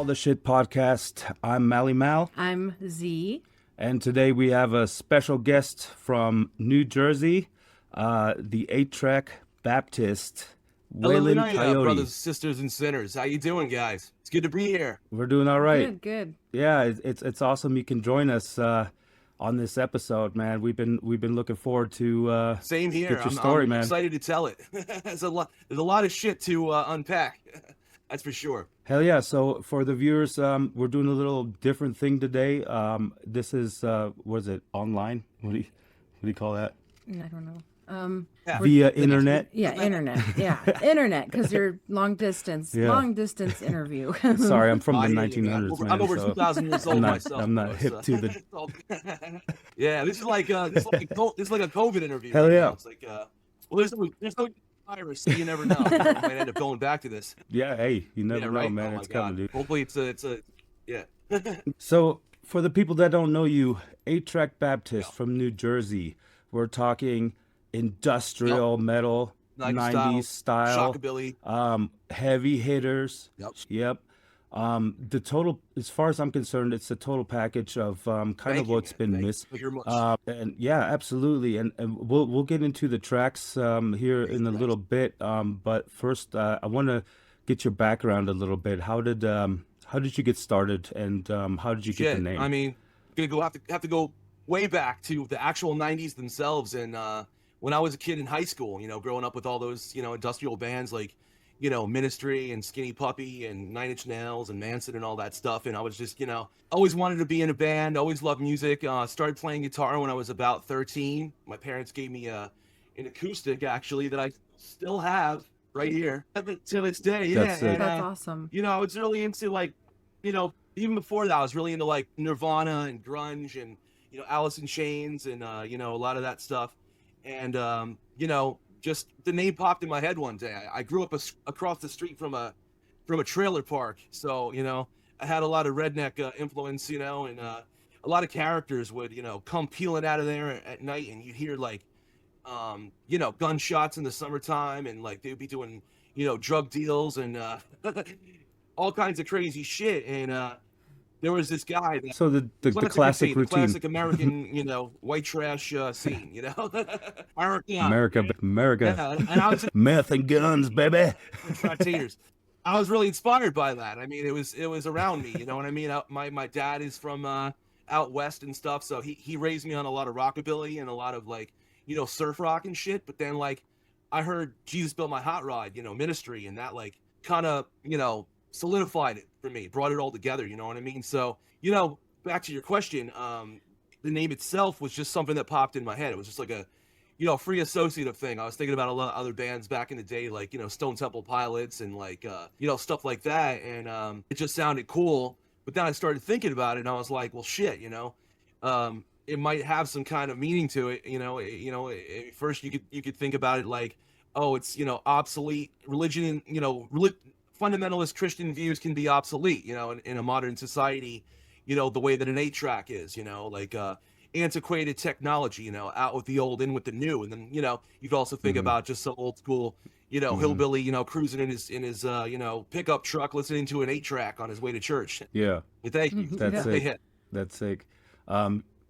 All the Shit Podcast. I'm Mally Mal. I'm Z. And today we have a special guest from New Jersey, the 8-track Baptist, Weylin Coyote. Brothers, sisters, and sinners. How you doing, guys? It's good to be here. We're doing all right. Good. Yeah, it's awesome you can join us on this episode, man. We've been looking forward to Same here. get your story, I'm man. excited to tell it. There's a lot of shit to unpack. That's for sure. Hell yeah. So for the viewers, we're doing a little different thing today. This is what is it, online? What do you call that? I don't know. Via internet. Yeah, internet. Yeah, internet, because you're long distance interview. Sorry, I'm from the I hear you, 1900s, man. I'm over so 2,000 years old myself. I'm not hip to the. Yeah, this is like a COVID interview. Hell right yeah. now. It's like there's no virus, so you never know. I might end up going back to this. Yeah, hey, you never know, right? man. Oh my It's coming, God. dude. Hopefully it's a yeah. So for the people that don't know you, 8-track Baptist from New Jersey. We're talking industrial metal, 90s style, shockabilly, heavy hitters. Yep. The total, as far as I'm concerned, it's a total package of what's been missed. And yeah, absolutely. And we'll get into the tracks here in a little bit. But first, I want to get your background a little bit. How did you get started, and how did you get the name? I mean, have to go way back to the actual 90s themselves. And when I was a kid in high school, growing up with all those, industrial bands like, Ministry and Skinny Puppy and 9 Inch Nails and Manson and all that stuff. And I was just, always wanted to be in a band, always loved music. Started playing guitar when I was about 13. My parents gave me an acoustic, actually, that I still have right here to this day. Yeah, That's it. That's awesome. I was really into, like, even before that, I was really into like Nirvana and grunge and, Alice in Chains and, a lot of that stuff. And, just the name popped in my head one day. I grew up across the street from a trailer park. So, I had a lot of redneck influence, and a lot of characters would, come peeling out of there at night, and you'd hear like, gunshots in the summertime, and like they'd be doing, drug deals and all kinds of crazy shit. And there was this guy. So the classic routine. The classic American, white trash scene, America. Yeah, and I was Meth and guns, baby. I was really inspired by that. I mean, it was around me, you know what I mean? My dad is from out west and stuff, so he raised me on a lot of rockabilly and a lot of like, surf rock and shit. But then like I heard Jesus Built My Hot Rod, Ministry, and that like kind of, solidified it for me, brought it all together, you know what I mean? So, back to your question, the name itself was just something that popped in my head. It was just like a, free associative thing. I was thinking about a lot of other bands back in the day, like, Stone Temple Pilots and like, stuff like that. And it just sounded cool. But then I started thinking about it and I was like, well, shit, it might have some kind of meaning to it. First you could think about it like, oh, it's, obsolete religion, fundamentalist Christian views can be obsolete, in a modern society, the way that an 8-track is, like antiquated technology, out with the old, in with the new. And then, you could also think about just some old school, hillbilly, cruising in his pickup truck, listening to an 8-track on his way to church. Yeah. Thank you. That's sick. That's sick.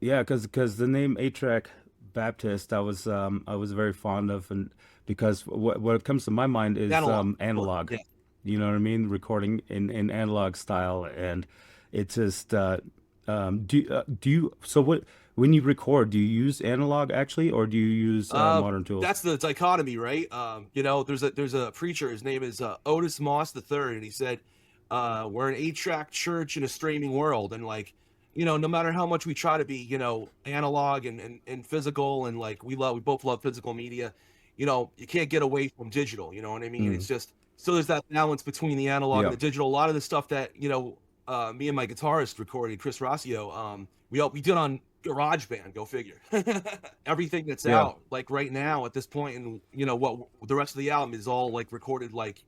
Yeah, because the name 8-track Baptist, I was very fond of, and because what comes to my mind is analog. Yeah. You know what I mean? Recording in analog style, and it's just when you record, do you use analog actually, or do you use modern tools? That's the dichotomy, right? There's a preacher. His name is Otis Moss III, and he said, "We're an 8-track church in a streaming world, and like, no matter how much we try to be, analog and physical, and like we both love physical media, you can't get away from digital. You know what I mean? It's just." So there's that balance between the analog and the digital. A lot of the stuff that, me and my guitarist recorded, Chris Rossio, we did on GarageBand, go figure. Everything that's out, like right now at this point, and, what the rest of the album is all like recorded like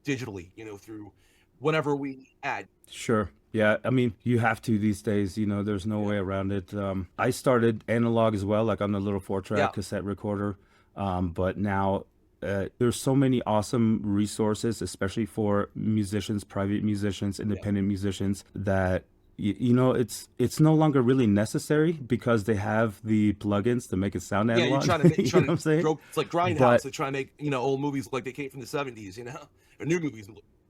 digitally, through whatever we add. Sure. Yeah, I mean, you have to these days, there's no way around it. I started analog as well, like on the little 4-track cassette recorder. But now there's so many awesome resources, especially for musicians, private musicians, independent musicians, that it's no longer really necessary because they have the plugins to make it sound Yeah, you're analog. trying to make, You know what I'm saying? it's like Grindhouse. But They're trying to make, old movies like they came from the 70s, or new movies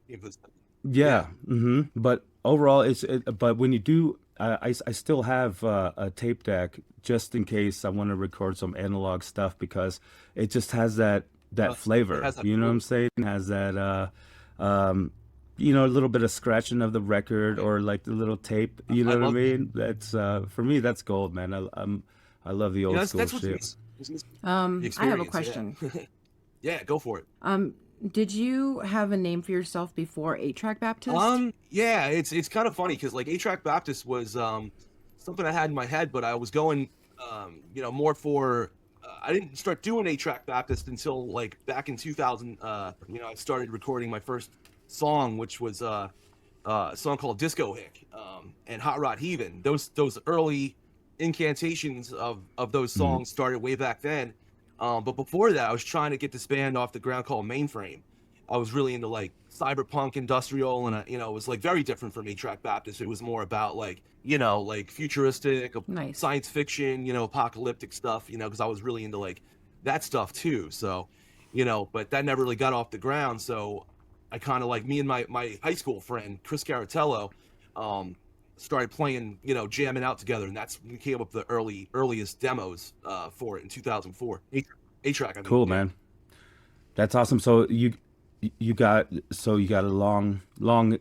came from the 70s. Yeah. yeah, but overall, but when you do, I still have a tape deck just in case I want to record some analog stuff because it just has that It flavor. has that You know what I'm groove. saying? It has that um, a little bit of scratching of the record Right. or like the little tape. You I know what I love that. mean? That's for me, that's gold, man. I love the old school That's what's shit. missing. It's missing the I have a experience. Yeah. question. Yeah, go for it. Um, did you have a name for yourself before 8-Track Baptist? Yeah, it's kind of funny because like A-Track Baptist was something I had in my head, but I was going more for I didn't start doing A-Track Baptist until like back in 2000. I started recording my first song, which was a song called Disco Hick, and Hot Rod Heavin'. Those early incantations of those Mm, songs started way back then. But before that, I was trying to get this band off the ground called Mainframe. I was really into like cyberpunk industrial, and it was like very different from A-Track Baptist. It was more about like like futuristic Nice. science fiction, apocalyptic stuff, because I was really into like that stuff too. So but that never really got off the ground. So I kind of like me and my high school friend Chris Caratello started playing, jamming out together, and that's when we came up with the earliest demos for it in 2004. A-Track, I mean, cool, yeah. man. That's awesome. So you got a long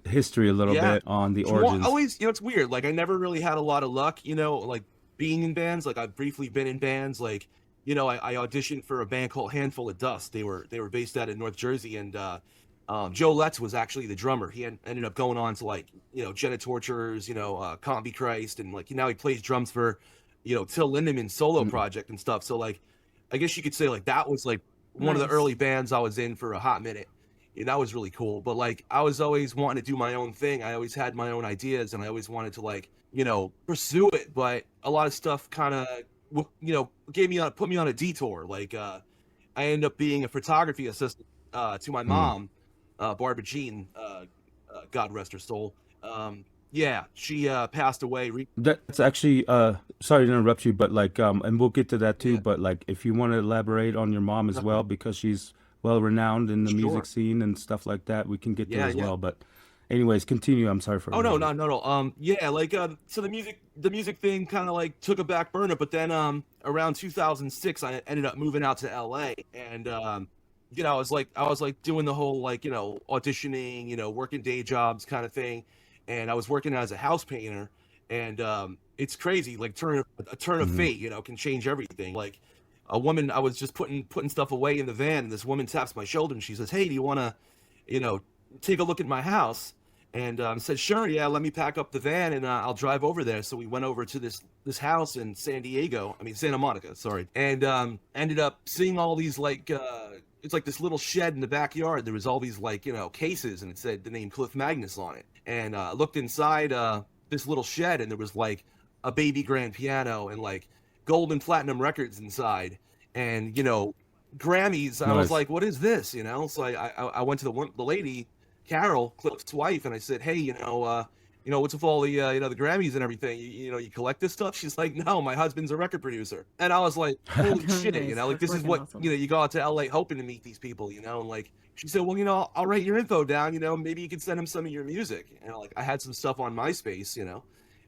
history a little Yeah. bit on the Well, origins. always, it's weird. Like I never really had a lot of luck, like being in bands. Like I've briefly been in bands. Like, I auditioned for a band called Handful of Dust. They were based out of North Jersey, and Joe Letts was actually the drummer. He ended up going on to like, Jenna Torturers, Combi Christ, and like now he plays drums for, Till Lindemann's solo Mm, project and stuff. So like, I guess you could say like that was like one of the Nice. early bands I was in for a hot minute. And that was really cool. But like I was always wanting to do my own thing. I always had my own ideas and I always wanted to like, pursue it. But a lot of stuff kind of, put me on a detour. Like I ended up being a photography assistant to my mm. mom, Barbara Jean, God rest her soul. Yeah, she passed away. That's actually sorry to interrupt you, but like and we'll get to that too, Yeah, but like if you want to elaborate on your mom as well because she's well renowned in the music sure. scene and stuff like that, we can get there Yeah, as yeah. well. But anyways, continue. I'm sorry for Oh no, interrupting. no, no, no. Yeah, like so the music thing kind of like took a back burner, but then around 2006 I ended up moving out to LA, and I was like doing the whole like, auditioning, working day jobs kind of thing, and I was working as a house painter, and it's crazy like a turn of Hmm. fate, can change everything. Like a woman, I was just putting stuff away in the van, and this woman taps my shoulder and she says, "Hey, do you want to, you know, take a look at my house?" And said, "Sure, yeah, let me pack up the van and I'll drive over there." So we went over to this house in Santa Monica, sorry, and ended up seeing all these like it's like this little shed in the backyard. There was all these like cases, and it said the name Cliff Magnus on it. And looked inside this little shed, and there was like a baby grand piano and like gold and platinum records inside, and Grammys. I was Nice. like, "What is this?" So I went to the lady, Carol, Cliff's wife, and I said, "Hey, what's with all the the Grammys and everything? You collect this stuff?" She's like, "No, my husband's a record producer." And I was like, "Holy shit!" Nice. Like That's this is freaking what awesome. you go out to LA hoping to meet these people, and like she said, "Well, I'll write your info down. Maybe you could send him some of your music." And like I had some stuff on MySpace,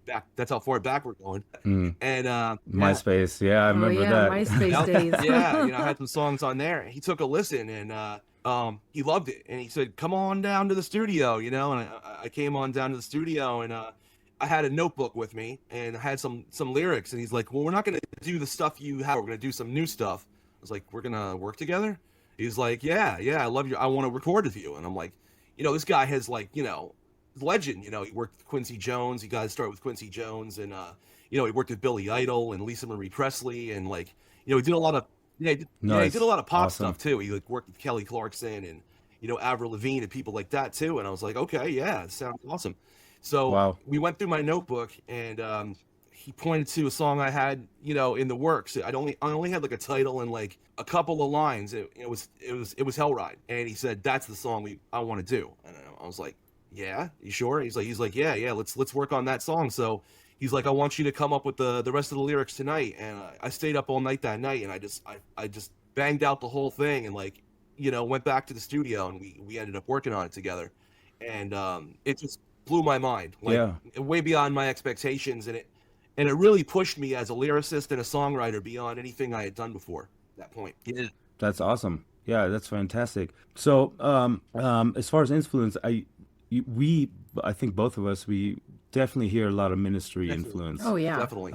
back. That's how far back we're going. Mm. And yeah, MySpace. Yeah, I Oh remember yeah, that. MySpace yep. days. Yeah, I had some songs on there. He took a listen and he loved it. And he said, "Come on down to the studio," and I came on down to the studio, and I had a notebook with me and I had some lyrics, and he's like, "Well, we're not gonna do the stuff you have, we're gonna do some new stuff." I was like, "We're gonna work together?" He's like, "Yeah, yeah, I want to record with you." And I'm like, this guy has like, legend. He worked with Quincy Jones. He got to start with Quincy Jones, and he worked with Billy Idol and Lisa Marie Presley, and like, he did a lot of he did a Nice. lot of pop Awesome. stuff too. He like worked with Kelly Clarkson and Avril Lavigne and people like that too. And I was like, okay, yeah, it sounds awesome. So Wow. we went through my notebook, and he pointed to a song I had, in the works. I only had like a title and like a couple of lines. It was Hellride, and he said that's the song I want to do. And I was like, yeah, you sure? He's like, yeah, let's work on that song. So he's like, I want you to come up with the rest of the lyrics tonight. And I stayed up all night that night, and I just banged out the whole thing, and like, went back to the studio, and we ended up working on it together, and it just blew my mind, like way beyond my expectations, and it really pushed me as a lyricist and a songwriter beyond anything I had done before at that point. Yeah. That's awesome. Yeah, that's fantastic. So, as far as influence, I think both of us, we definitely hear a lot of Ministry influence. Oh yeah, definitely.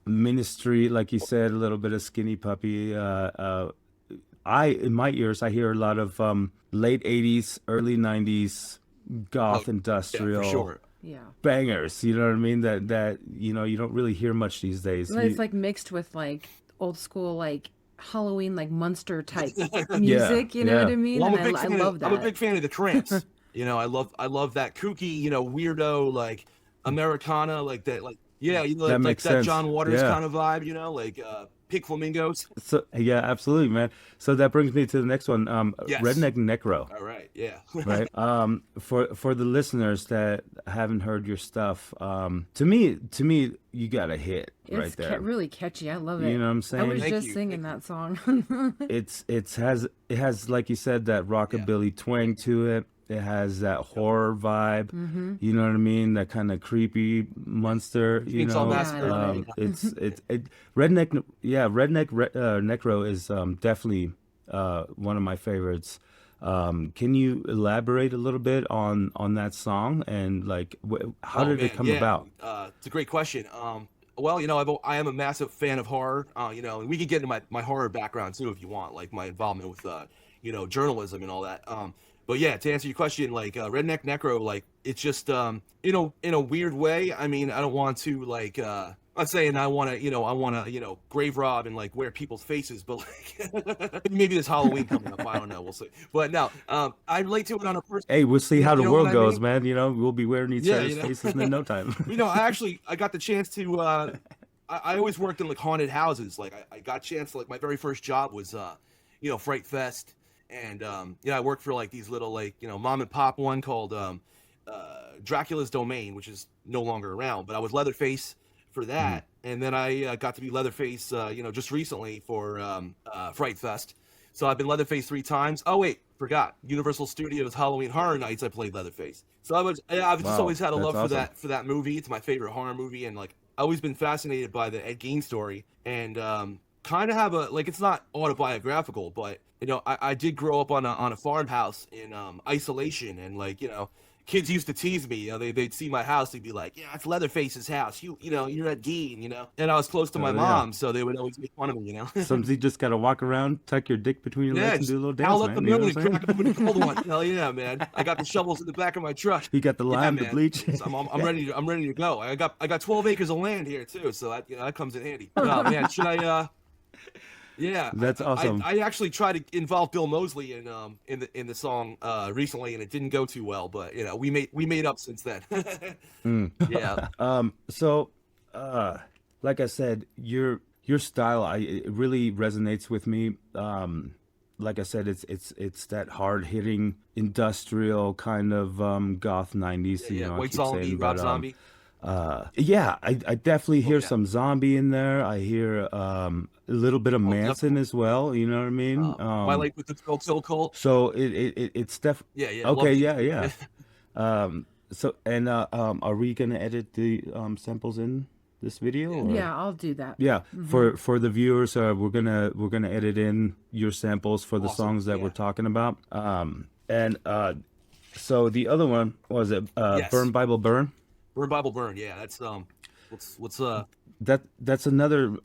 Ministry, like you said, a little bit of Skinny Puppy. In my ears, I hear a lot of late '80s, early '90s goth industrial. Yeah, for sure. Yeah. Bangers, you know what I mean? That you don't really hear much these days. It's like mixed with like old school like Halloween like Munster type music, you know what I mean? Well, and I love that. I'm a big fan of the trance. I love that kooky, weirdo like Americana, like that, like that makes that sense. John Waters kind of vibe, like Pink Flamingos. So yeah, absolutely, man. So that brings me to the next one. Yes. Redneck Necro. All right, yeah. Right. For the listeners that haven't heard your stuff, to me, you got a hit right there. It's really catchy. I love it. You know what I'm saying? I was Thank just you. singing that song. It has like you said, that rockabilly twang to it. It has that horror vibe. You know what I mean? That kind of creepy monster. You know, it's redneck. Yeah, Necro is definitely one of my favorites. Can you elaborate a little bit on that song and like how did it come about? It's a great question. Well, I am a massive fan of horror. And we can get into my horror background too if you want, like my involvement with journalism and all that. But yeah, to answer your question, like Redneck Necro, like it's just in a weird way. I mean, I don't want to like I'm not saying I want to grave rob and like wear people's faces, but like maybe this Halloween coming up, I don't know, we'll see. But no, I relate to it on a personal. Hey, we'll see how the world goes, man. We'll be wearing each other's faces in no time. I got the chance to. I always worked in like haunted houses. Like I got a chance. Like my very first job was Fright Fest. And I worked for like these little like mom and pop one called Dracula's Domain, which is no longer around. But I was Leatherface for that, and then I got to be Leatherface just recently for Fright Fest. So I've been Leatherface 3 times. Oh wait, forgot Universal Studios Halloween Horror Nights. I played Leatherface. So I've just always had a love for that movie. It's my favorite horror movie, and like I've always been fascinated by the Ed Gein story, and kind of have a like it's not autobiographical, but I did grow up on a farmhouse in isolation, and like kids used to tease me. They'd see my house, they'd be like, "Yeah, it's Leatherface's house. You're at Gein, And I was close to my mom, so they would always make fun of me, Sometimes you just gotta walk around, tuck your dick between your legs, and do a little dance, I'll man. Up the moon and crack open a cold one. Hell yeah, man! I got the shovels in the back of my truck. You got the lime, the bleach. I'm ready. I'm ready to go. I got 12 acres of land here too, so that comes in handy. Oh man, should I? Yeah, that's awesome. I actually tried to involve Bill Moseley in the song recently, and it didn't go too well. But we made up since then. Yeah. So, like I said, your style, it really resonates with me. Like I said, it's that hard hitting industrial kind of goth '90s. White Zombie, Rob Zombie. I definitely hear some Zombie in there. I hear a little bit of Manson as well. You know what I mean? My Life with the Kill Cult. So it's definitely okay. Yeah. So and are we gonna edit the samples in this video? Or? Yeah, I'll do that. Yeah, for the viewers, we're gonna edit in your samples for the songs that we're talking about. So the other one was it Burn Bible Burn. Burn Bible Burn, yeah. That's what's that's another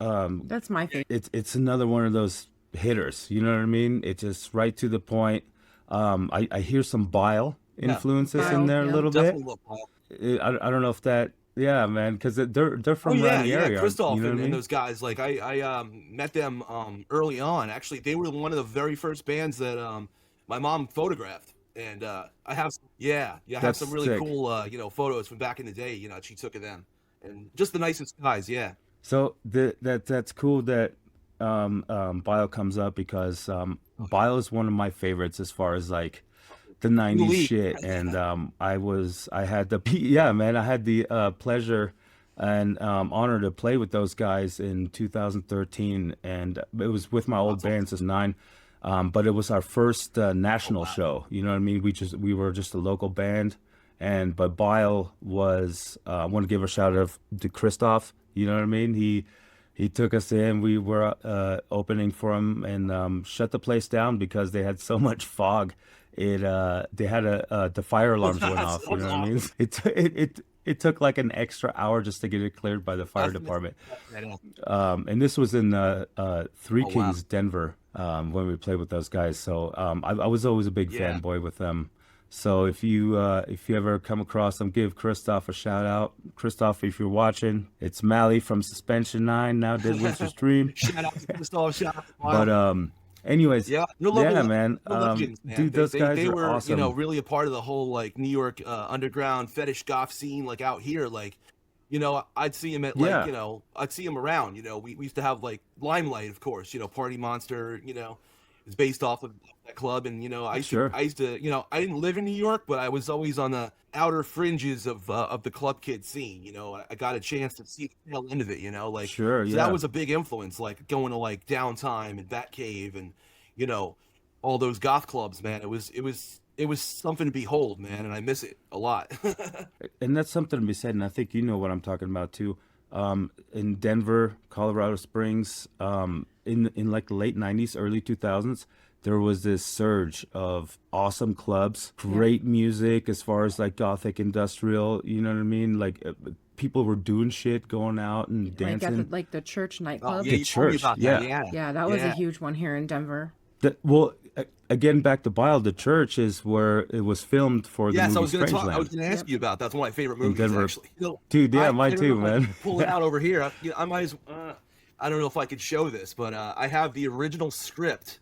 that's my favorite. It's another one of those hitters. You know what I mean? It's just right to the point. I hear some Bile influences in there a little bit. I don't know if that. Yeah, man, because they're from around the area. Christoph you know and those guys. Like I met them early on. Actually, they were one of the very first bands that my mom photographed. And I have some really sick. cool photos from back in the day, she took of them. and just the nicest guys. Yeah. So that's cool that Bile comes up because Bile is one of my favorites as far as like the '90s Elite. shit, and I had the yeah, man, I had the pleasure and honor to play with those guys in 2013, and it was with my old That's awesome. band since '09. But it was our first Oh national wow. show. You know what I mean? We were just a local band, and but Bile was. I want to give a shout out to Christoph. You know what I mean? He took us in. We were opening for him and shut the place down because they had so much fog. They had the fire alarms went That's, off. You that's know what I mean? awesome. It took like an extra hour just to get it cleared by the fire That's department. I know. And this was in Three Oh wow. Kings, Denver, when we played with those guys. So I was always a big Yeah. fanboy with them. So if you ever come across them, give Christoph a shout out. Christoph, if you're watching, it's Mally from Suspension 9, now Dead Winter's Dream. Shout out to Christoph. Shout out to But Wild. anyways, Yeah, no yeah, level, man. no legends, man. Dude, those guys They are were, you know, awesome. really a part of the whole like New York underground fetish goth scene, like out here. Like, you know, I'd see him at like, Yeah, you know, I'd see him around. You know, we used to have like Limelight, of course. You know, Party Monster. You know, is based off of that club, and you know, sure. you know, I didn't live in New York, but I was always on the outer fringes of the club kid scene. You know, I got a chance to see the tail end of it. You know, like Sure, so that yeah. was a big influence. Like going to like Downtime and Batcave and you know all those goth clubs, man. It was something to behold, man, and I miss it a lot. And that's something to be said, and I think you know what I'm talking about too. In Denver, Colorado Springs, in like the late '90s, early 2000s, there was this surge of awesome clubs, Yeah. great music as far as like gothic industrial. You know what I mean? Like people were doing shit, going out and Like at the dancing. church Oh nightclub. yeah, The you told me church, about that. yeah. Yeah, Yeah, that was a yeah, huge one here in Denver. Well, again, back to Bile, the church is where it was filmed for the yeah. So movie I was Strangeland gonna ask Yep. you about. That's one of my favorite in movies, Denver. actually. You know, Dude, yeah, I mine don't know too, if I can man. pull it out over here. You know, I might as I don't know if I could show this, but I have the original script.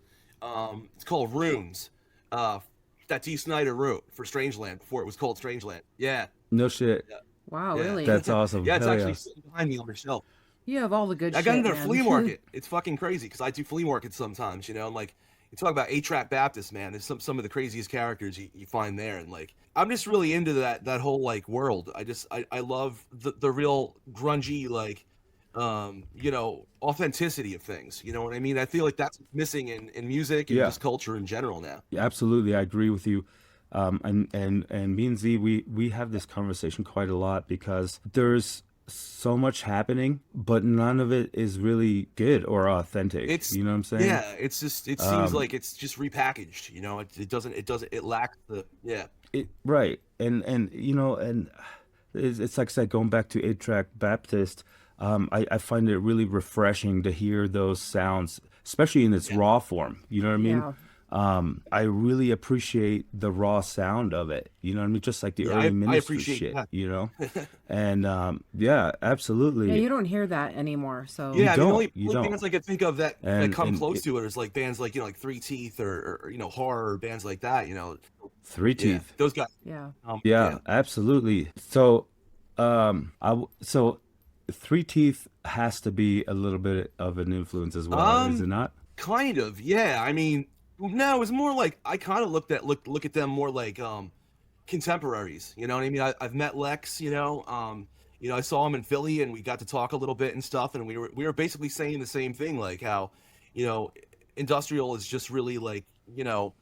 It's called Runes. Uh, that D. Snyder wrote for Strangeland before it was called Strangeland. Yeah, No shit. yeah, Wow, yeah. really? That's awesome. Yeah, it's Hell actually yeah. sitting behind me on the shelf. You have all the good I got shit, into a flea man. market. It's fucking crazy because I do flea markets sometimes, you know. And like you talk about A-Trap Baptist, man. There's some of the craziest characters you find there, and like I'm just really into that whole like world. I love the real grungy like you know authenticity of things. You know what I mean? I feel like that's missing in music and Yeah. just culture in general now. Yeah, absolutely, I agree with you. And me and Z, we have this conversation quite a lot because there's so much happening, but none of it is really good or authentic. It's You know what I'm saying? yeah, it's just it seems Um, like it's just repackaged. You know, it lacks the yeah. right, and you know, and it's like I said, going back to 8-track Baptist, I find it really refreshing to hear those sounds, especially in its Yeah. raw form. You know what I mean? Yeah. I really appreciate the raw sound of it. You know what I mean? Just like the Yeah, early I ministry appreciate shit, that. you know? And yeah, Yeah, absolutely. you don't hear that anymore. You Yeah, I mean, don't, you only don't. bands I could think of that come And close to it is like bands like you know like Three Teeth or you know horror bands like that. You know, Three yeah, Teeth. those guys. Yeah. Yeah, Yeah, absolutely. So, so Three Teeth has to be a little bit of an influence as well, is it um, not? kind of. Yeah, I mean, no, it's more like I kind of look at them more like contemporaries. You know what I mean? I've met Lex. You know, I saw him in Philly, and we got to talk a little bit and stuff, and we were basically saying the same thing, like how, you know, industrial is just really like, you know,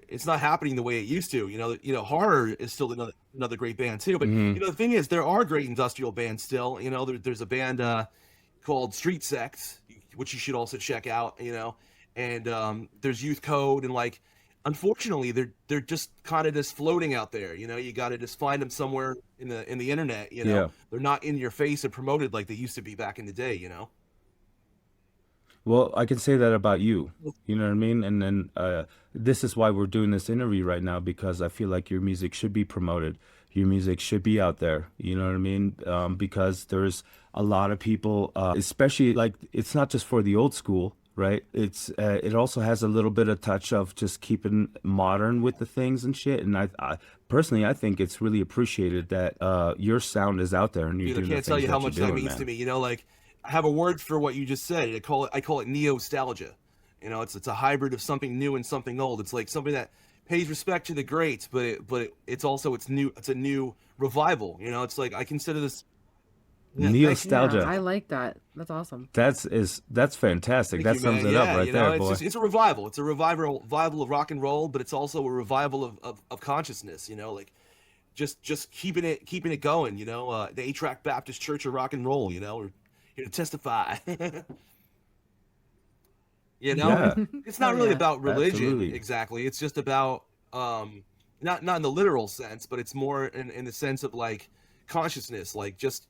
it's not happening the way it used to. You know, horror is still another great band too. But Hmm. you know, the thing is, there are great industrial bands still. You know, there's a band called Street Sex, which you should also check out. You know, and there's Youth Code, and like, unfortunately, they're just kind of just floating out there. You know, you got to just find them somewhere in the internet. You know, Yeah. they're not in your face and promoted like they used to be back in the day. You know. Well, I can say that about you. You know what I mean? And then this is why we're doing this interview right now because I feel like your music should be promoted. Your music should be out there. You know what I mean? Because there's a lot of people, especially like it's not just for the old school, right? It also has a little bit of touch of just keeping modern with the things and shit. And I personally, I think it's really appreciated that your sound is out there and you're Dude, I doing the can't tell things you how that you're much that doing, means to man. me. You know, like I have a word for what you just said. I call it neo-nostalgia. You know, it's a hybrid of something new and something old. It's like something that pays respect to the greats, it's also it's a new revival. You know, it's like I consider this. Yeah, thank you. Yeah, Nostalgia. I like that. That's awesome. That's fantastic. Thank That you, sums man. it up Yeah, right you know, there, it's boy. just it's a revival. It's a revival of rock and roll, but it's also a revival of consciousness. You know, like just keeping it going. You know, the A-Track Baptist Church of Rock and Roll. You know, we're here to testify. You know, Yeah, it's Hell not really yeah. about religion absolutely. exactly. It's just about not in the literal sense, but it's more in the sense of like consciousness. Like just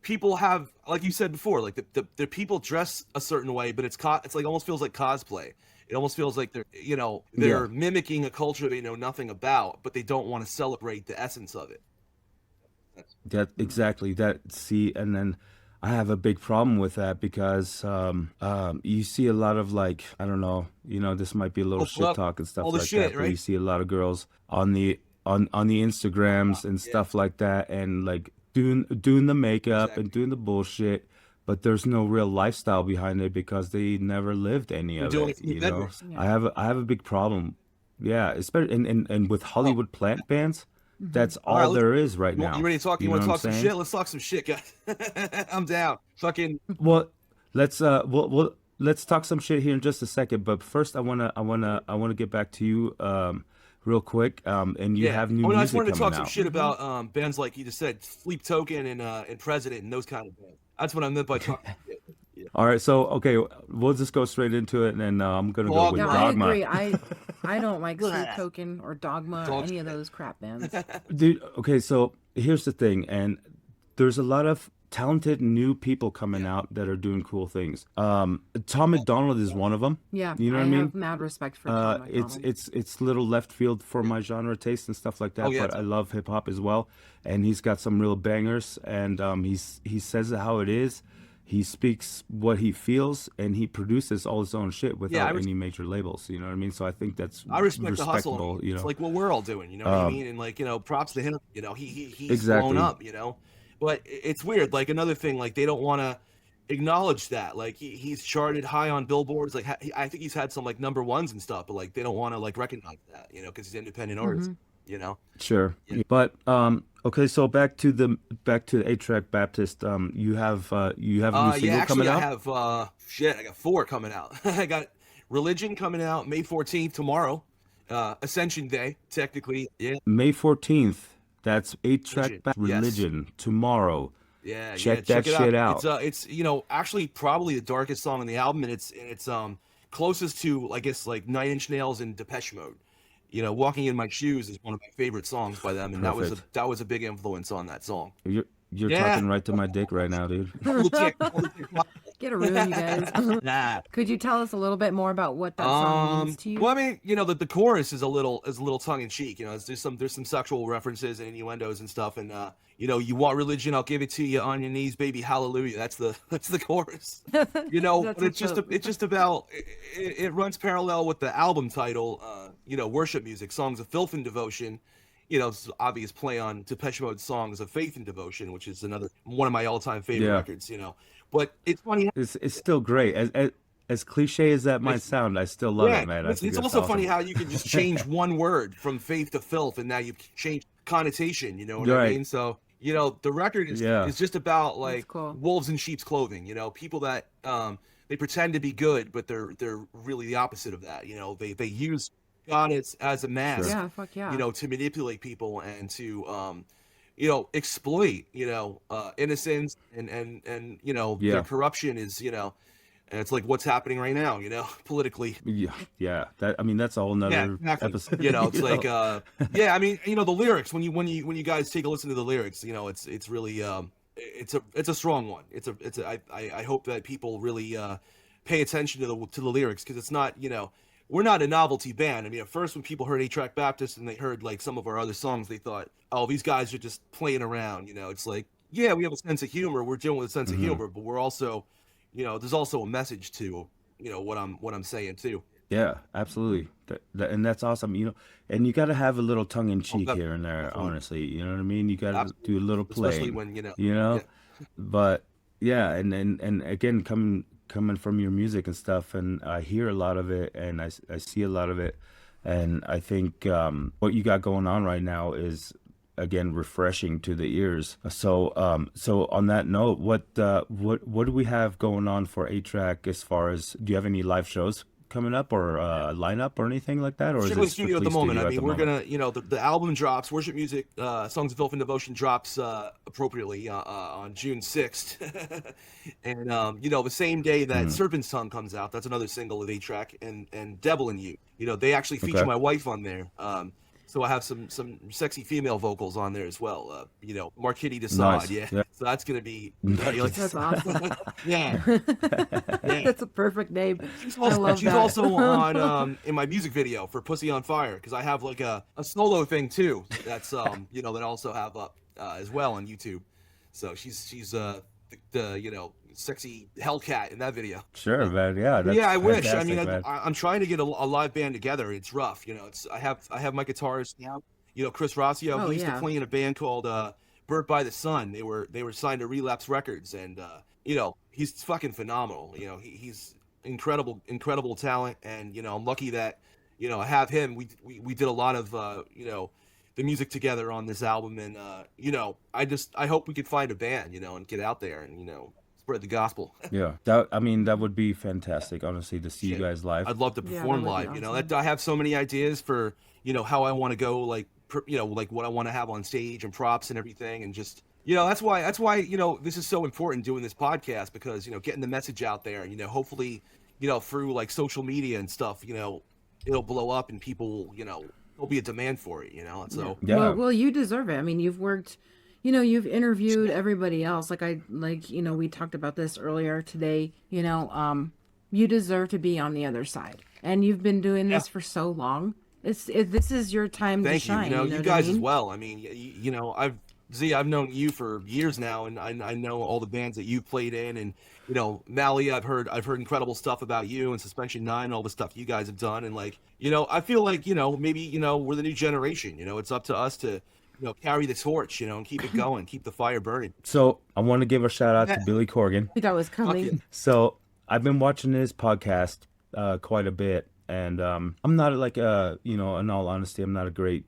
people have, like you said before, like the people dress a certain way, but it's like almost feels like cosplay. It almost feels like Yeah. they're mimicking a culture they know nothing about, but they don't want to celebrate the essence of it. That exactly that. See, and then I have a big problem with that because you see a lot of like I don't know, this might be a little Oh, shit well, talk and all stuff the like shit, that, but you right? see a lot of girls on the Instagrams and Yeah, stuff like that, and like doing the makeup and exactly. doing the bullshit, but there's no real lifestyle behind it because they never lived any They're of doing it. it from the bedroom. I Yeah. have a big problem. Yeah, especially and with Oh, Hollywood plant bands, Hmm. that's all right. all there is right You now. ready to talk? You You know want what to I'm talk some saying? shit? Let's talk some shit, guys. I'm down. Fucking Well, let's talk some shit here in just a second, but first I wanna get back to you real quick. And you yeah. have new Oh, no, I just music wanted to coming talk some out. shit Hmm. about bands like you just said, Sleep Token and President and those kind of bands. That's what I meant by talking shit. Yeah. All right, so okay, we'll just go straight into it, and then I'm gonna go with Yeah, I Dogma. Dogma. agree. I don't like Sleep Blah. Token or Dogma or Dog any of shit. those crap bands. Dude, okay, so here's the thing, and there's a lot of talented new people coming Yeah. out that are doing cool things. Tom McDonald is one of them. Yeah, You know what I I mean? have mad respect for Tom It's McDonald. it's it's little left field for Yeah. my genre taste and stuff like Oh that, yeah. but I love hip hop as well, and he's got some real bangers, and he says it how it is. He speaks what he feels, and he produces all his own shit Yeah. without any major labels. You know what I mean? So I think that's I respect the hustle. I respectable. mean, it's like what we're all doing. You know what I mean? And like props to him. You know, he's blown Exactly. up. You know, but it's weird. Like another thing, like they don't want to acknowledge that. Like he's charted high on billboards. Like I think he's had some like number ones and stuff. But like they don't want to like recognize that. You know, because he's an independent artist. Hmm. You know. Sure. Yeah. But okay, so back to 8-Track Baptist. You have a new Yeah. single coming Actually, I out? have shit. I got four coming out. I got Religion coming out May 14th tomorrow. Ascension Day, technically. Yeah. May 14th. That's 8-Track Religion. Yes. Religion tomorrow. Yeah, yeah, Check that check it out. shit out. It's actually probably the darkest song on the album, and it's closest to I guess like Nine Inch Nails and Depeche Mode. You know, Walking in My Shoes is one of my favorite songs by them, and Perfect. that was a big influence on that song. You're Yeah, talking right to my dick right now, dude. hold the tick, hold the tick. Get a room, you guys. Nah. Could you tell us a little bit more about what that song means to you? Well, I mean, the chorus is a little tongue in cheek. You know, there's some sexual references and innuendos and stuff, and you want religion, I'll give it to you on your knees, baby, hallelujah. That's the chorus. You know, That's but it's just about it runs parallel with the album title, worship music, songs of filth and devotion. You know, it's obvious play on Depeche Mode's songs of faith and devotion, which is another one of my all-time favorite Yeah. records. You know, but it's funny. It's still great. As cliche as that might It's, sound, I still love Yeah, it, man. I think it's that's also funny awesome. how you can just change one word from faith to filth, and now you've changed connotation. You know what You're I right. mean? So the record Yeah. is just about That's like cool. wolves in sheep's clothing. You know, people that they pretend to be good, but they're really the opposite of that. You know, they use God as a Sure. mask. Yeah, fuck You yeah. know, to manipulate people and to exploit innocence and their Yeah. corruption is and it's like what's happening right now, politically. Yeah. Yeah. That's a whole Yeah, nother exactly. episode. It's like yeah, I mean, the lyrics when you guys take a listen to the lyrics, it's really it's a strong one. I hope that people really pay attention to the lyrics because it's not, we're not a novelty band. I mean, at first when people heard 8-Track Baptist and they heard like some of our other songs, they thought, "Oh, these guys are just playing around." It's like, yeah, we have a sense of humor. We're dealing with a sense of Hmm. humor, but we're also, there's also a message to what I'm saying too. Yeah, absolutely. And that's awesome. And you got to have a little tongue in cheek here and there, Definitely. honestly. You know what I mean? You got to do a Absolutely. little Especially playing, when, you know? yeah. But yeah, and again, coming from your music and stuff, and I hear a lot of it, and I see a lot of it, and I think what you got going on right now is again refreshing to the ears. So on that note, what do we have going on for 8-Track as far as, do you have any live shows coming up, or lineup or anything like that, or is Strictly it studio at strictly the moment. I studio at the mean, we're moment? gonna, the album drops, Worship Music, Songs of Filth and Devotion drops appropriately on June 6th, and the same day that Mm, Serpent's Tongue comes out, that's another single of 8-Track, and Devil in You. They actually feature okay. my wife on there. So I have some sexy female vocals on there as well. Marquity Desaad, Nice. yeah. Yeah. So that's gonna be, you like, That's awesome. yeah, yeah. That's a perfect name. She's I also, love she's that. also on in my music video for Pussy on Fire, because I have like a solo thing too. That's that I also have up as well on YouTube. So she's the sexy Hellcat in that video. Sure, man. Yeah, Yeah, that's I wish. I mean, fantastic, man. I'm trying to get a live band together. It's rough. I have my guitarist now. Chris Rossio. Oh He used to yeah. play in a band called Birth by the Sun. They were signed to Relapse Records, and he's fucking phenomenal. He's incredible talent, and I'm lucky that I have him. We did a lot of the music together on this album, and I hope we could find a band, and get out there and spread the gospel. Yeah, that would be fantastic, honestly, to see you Shit. guys live. I'd love to Yeah, that perform would be live. awesome. That I have so many ideas for how I want to go, like like what I want to have on stage and props and everything, and just that's why this is so important, doing this podcast, because getting the message out there, and hopefully through like social media and stuff, it'll blow up, and people there'll be a demand for it, and so Yeah, Well, you deserve it. I mean, you've worked, you've interviewed everybody else. We talked about this earlier today. You deserve to be on the other side, and you've been doing yeah. this for so long. This is your time to Thank you. shine. You know You what I guys as mean? well. I mean, I've known you for years now, and I know all the bands that you've played in, and Mally, I've heard incredible stuff about you, and Suspension 9, all the stuff you guys have done, and like I feel like maybe we're the new generation. It's up to us to carry the torch, and keep it going, keep the fire burning. so I want to give a shout out to Yeah. Billy Corgan. I think that was Fuck yeah. coming. So I've been watching his podcast quite a bit, and I'm not like in all honesty, I'm not a great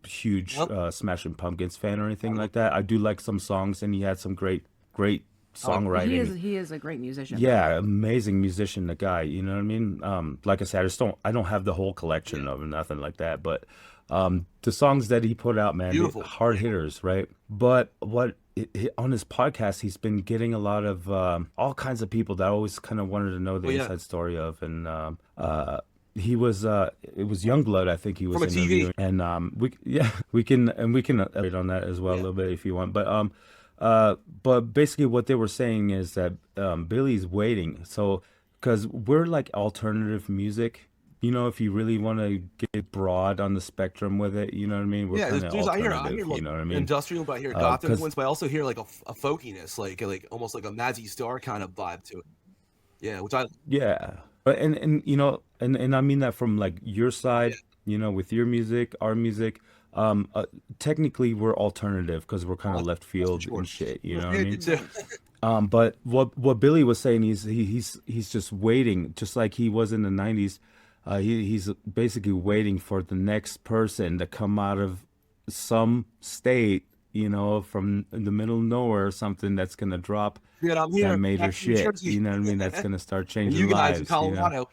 huge Well, Smashing Pumpkins fan or anything like that. I do like some songs, and he had some great I like He is songwriting. he is a great musician. Yeah, amazing musician, the guy. You know what I mean? Like I said, I don't have the whole collection yeah, of him, nothing like that. But the songs that he put out, man, beautiful. hard hitters, right? But on his podcast, he's been getting a lot of all kinds of people that I always kind of wanted to know the Well, yeah, inside story of, and he was it was Youngblood, I think he from was a TV. interviewing, and we can elaborate on that as well a Yeah. little bit if you want, but basically what they were saying is that Billy's waiting, so because we're like alternative music, if you really want to get broad on the spectrum with it, you know what I mean, we're Yeah, kind of I hear alternative, like you know what I mean, industrial, but I hear goth because influence, but I also hear like a folkiness, like almost like a Mazzy Star kind of vibe to it. Yeah, which I yeah, but and I mean that from like your yeah, side, with your music, our music. Technically, we're alternative because we're kind of left field sure. and shit. You know what I Yeah, mean? too. But what Billy was saying, he's just waiting, just like he was in the '90s. He's basically waiting for the next person to come out of some state, from the middle of nowhere or something that's gonna drop Yeah, I'm that here major back in New shit. Jersey, You know what I mean? That's gonna start and changing you guys in lives. Colorado.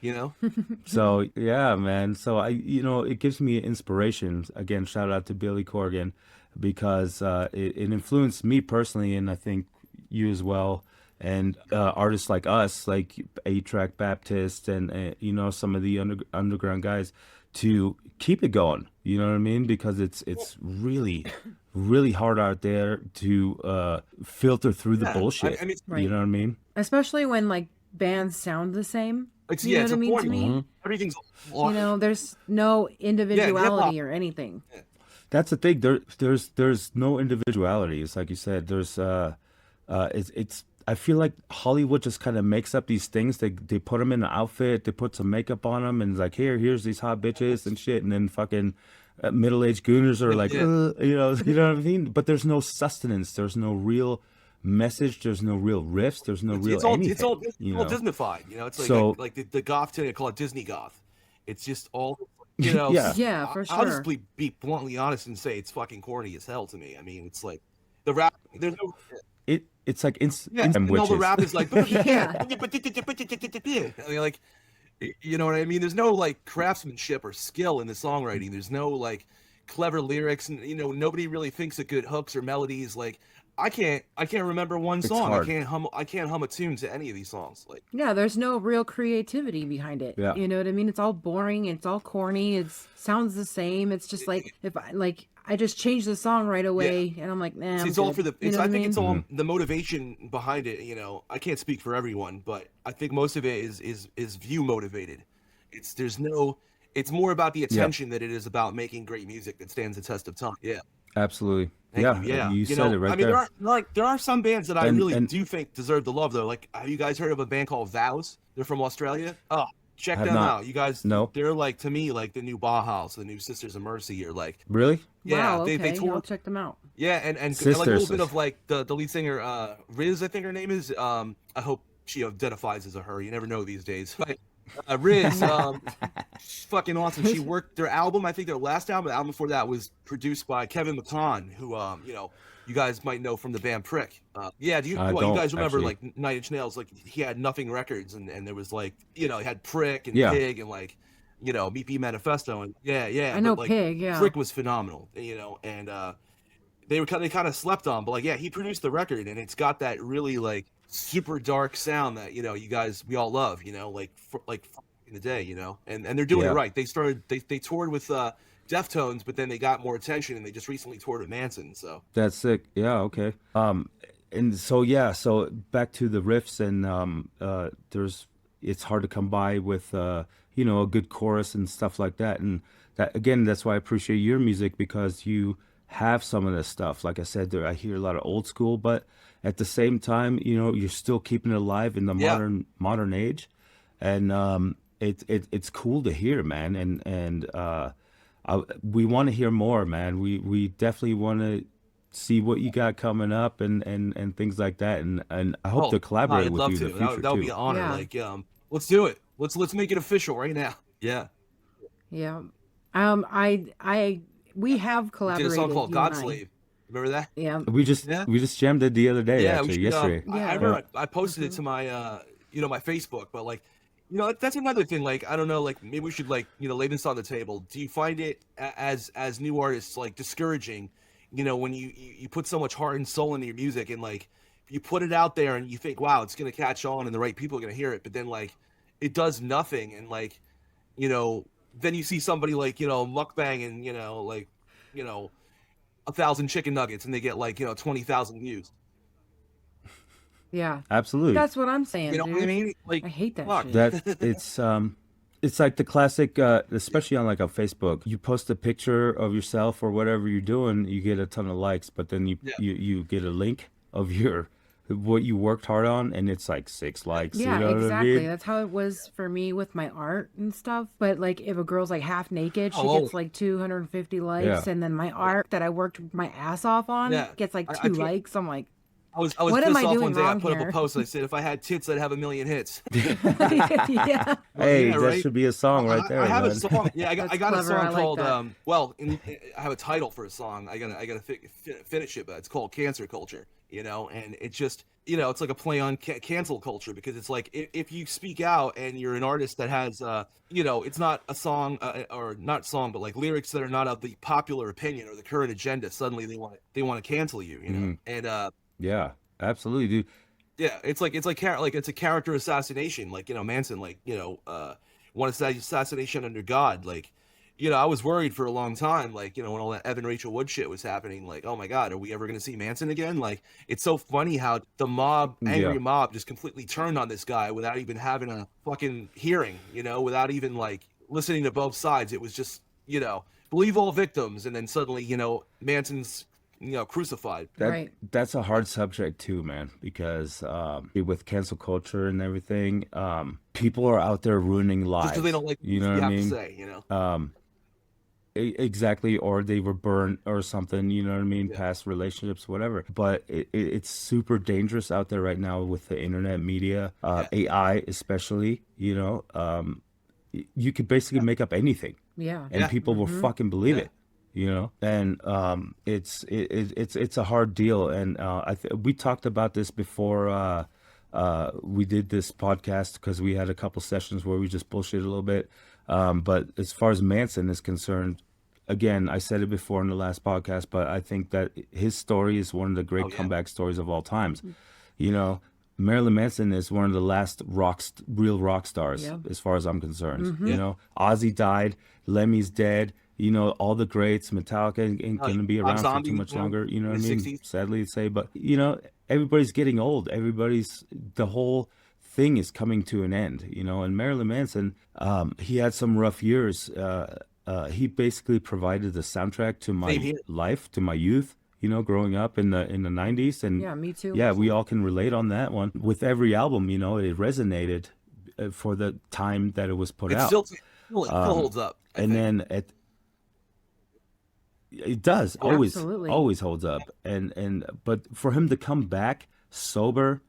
So yeah, man. So it gives me inspiration. Again, shout out to Billy Corgan, because it influenced me personally, and I think you as well. And artists like us, like 8-Track Baptist, and some of the underground guys, to keep it going. You know what I mean? Because it's really, really hard out there to filter through the Yeah, bullshit. I mean, You Right. know what I mean? Especially when like bands sound the same. You know it's what I mean to important. me? Hmm. Everything's There's no yeah, in hip hop. individuality or anything. Yeah. That's the thing. There's no individuality. It's like you said. It's I feel like Hollywood just kind of makes up these things. They put them in an outfit, they put some makeup on them, and it's like, here's these hot bitches and shit, and then fucking middle-aged gooners are like, Yeah. you know what I mean? But there's no sustenance, there's no real message, there's no real riffs, there's no real anything. It's all you know? Disneyfied. You know, it's So like the goth today, I call it Disney goth. It's just all, you know. yeah, Yeah, for I'll just sure. be bluntly honest and say it's fucking corny as hell to me. I mean, it's like the rap. There's no. it's like Yeah, instant and all the witches. rap is like. Yeah. I mean, like, you know what I mean? There's no like craftsmanship or skill in the songwriting. There's no like clever lyrics, and you know, nobody really thinks of good hooks or melodies. Like, I can't remember one It's song. hard. I can't hum a tune to any of these songs. Like, Yeah, there's no real creativity behind it. Yeah. You know what I mean? It's all boring. It's all corny. It sounds the same. It's just like if I just change the song right away, and I'm like, nah. it's I'm all good. for the. You It's, know what I think it's all Mm-hmm. the motivation behind it. You know, I can't speak for everyone, but I think most of it is view motivated. There's no. It's more about the Yep, attention that it is about making great music that stands the test of time. Yeah. absolutely. Thank Yeah, you. Yeah, you you said know, it right I mean, there. there are some bands that I really And do think deserve the love, though. Like, have you guys heard of a band called Vows? They're from Australia. Oh, check have them not. out. You guys, No, they're like to me like the new Bauhaus, the new Sisters of Mercy, or like, really? yeah, Wow. they Okay, I'll toured. check them out. Yeah, and like a little Sisters. bit of like the lead singer, Riz, I think her name is. I hope she identifies as a her. You never know these days. But, Riz, she's fucking awesome. She worked their album. I think their last album, the album before that, was produced by Kevin McCon, who you know, you guys might know from the band Prick. Yeah, do you? I Well, you don't guys remember actually. like Nine Inch Nails? Like he had Nothing Records, and there was like, you know, he had Prick and Yeah, Pig and like, you know, Meat Pea Manifesto, and yeah. I know But like Pig. Yeah. Prick was phenomenal, you know, and they kind of slept on, but like, yeah, he produced the record, and it's got that really like super dark sound that, you know, we all love, you know, like in the day, you know, and they're doing it yeah, right. They toured with Deftones, but then they got more attention, and they just recently toured with Manson. So that's sick. Yeah, okay. And so yeah, so back to the riffs and there's it's hard to come by with you know, a good chorus and stuff like that. And that again, that's why I appreciate your music because you have some of this stuff. Like I said, I hear a lot of old school, but at the same time, you know, you're still keeping it alive in the yeah, modern age, and it's cool to hear, man. And we want to hear more, man. We definitely want to see what you got coming up and things like that. And I hope to oh, collaborate I'd with love you in to. the future That would be too. an honor. Yeah. Like, let's do it. Let's make it official right now. Yeah, Yeah. We have we did a song collaborated, called you and God I. Slave. Remember that? Yeah. Yeah. We just jammed it the other day, Yeah, we actually, should. yesterday. I Yeah. remember Or I posted it to my, you know, my Facebook. But like, you know, that's another thing. Like, I don't know. Like, maybe we should like, you know, lay this on the table. Do you find it as new artists like discouraging? You know, when you put so much heart and soul into your music, and like you put it out there, and you think, wow, it's gonna catch on, and the right people are gonna hear it. But then like, it does nothing, and like, you know, then you see somebody like, you know, mukbang, and you know, like, you know, 1,000 chicken nuggets, and they get like, you know, 20,000 views. Yeah. absolutely. That's what I'm You saying, know what I dude. mean? Like, I hate that fuck. shit. That it's like the classic especially on like a Facebook. You post a picture of yourself or whatever you're doing, you get a ton of likes, but then Yeah. you get a link of your what you worked hard on and it's like 6 likes, you Yeah, know what I exactly. mean? That's how it was for me with my art and stuff. But like if a girl's like half naked, she Oh, gets like 250 likes, Yeah. and then my art that I worked my ass off on yeah. gets like I 2 can't. likes. I'm like, I was what am pissed I off doing one day. I wrong put up a here? post. I said, if I had tits, I'd have a million hits. Yeah. Well, Hey, yeah, that right. should be a song right I there, have a man. song. Yeah, I That's got a clever. I song like called that. well, I have a title for a song. I gotta finish it, but it's called Cancer Culture. You know, and it's just, you know, it's like a play on cancel culture, because it's like if you speak out and you're an artist that has you know, it's not a song or not song, but like lyrics that are not of the popular opinion or the current agenda, suddenly they want to cancel you. You know, Mhm. and Yeah, absolutely, dude. yeah, it's like it's a character assassination, like, you know, Manson, like, you know, one assassination under God, like, you know, I was worried for a long time, like, you know, when all that Evan Rachel Wood shit was happening, like, oh my God, are we ever gonna see Manson again? Like, it's so funny how the Yeah. angry mob just completely turned on this guy without even having a fucking hearing, you know, without even like listening to both sides. It was just, you know, believe all victims, and then suddenly, you know, Manson's crucified. Right. That's a hard subject too, man, because with cancel culture and everything, people are out there ruining Just because they lives. don't like You what know what you I have to mean? say. Exactly, or they were burnt or something, you know what I mean? Yeah. Past relationships, whatever. But it's super dangerous out there right now with the internet media, Yeah. AI especially, you could basically make up anything Yeah. and Yeah. people will fucking believe Yeah. it, and it's a hard deal. And we talked about this before we did this podcast, because we had a couple sessions where we just bullshit a little bit. But as far as Manson is concerned, again, I said it before in the last podcast, but I think that his story is one of the great Oh, yeah. comeback stories of all times. You know, Marilyn Manson is one of the last real rock stars, Yeah. as far as I'm concerned. Yeah. Ozzy died, Lemmy's dead. All the greats, Metallica ain't Oh, gonna be Rob around for Zombie, too much longer. You know in what I the mean? 60s. Sadly to say, but everybody's getting old. The whole thing is coming to an end. And Marilyn Manson, he had some rough years. He basically provided the soundtrack to Same my here. life, to my youth. Growing up in the 90s, and Yeah, me too. yeah, we all can relate on that one. With every album, it resonated for the time that it was put It out. still holds up. I And think. then it does always Absolutely. always holds up. But for him to come back sober,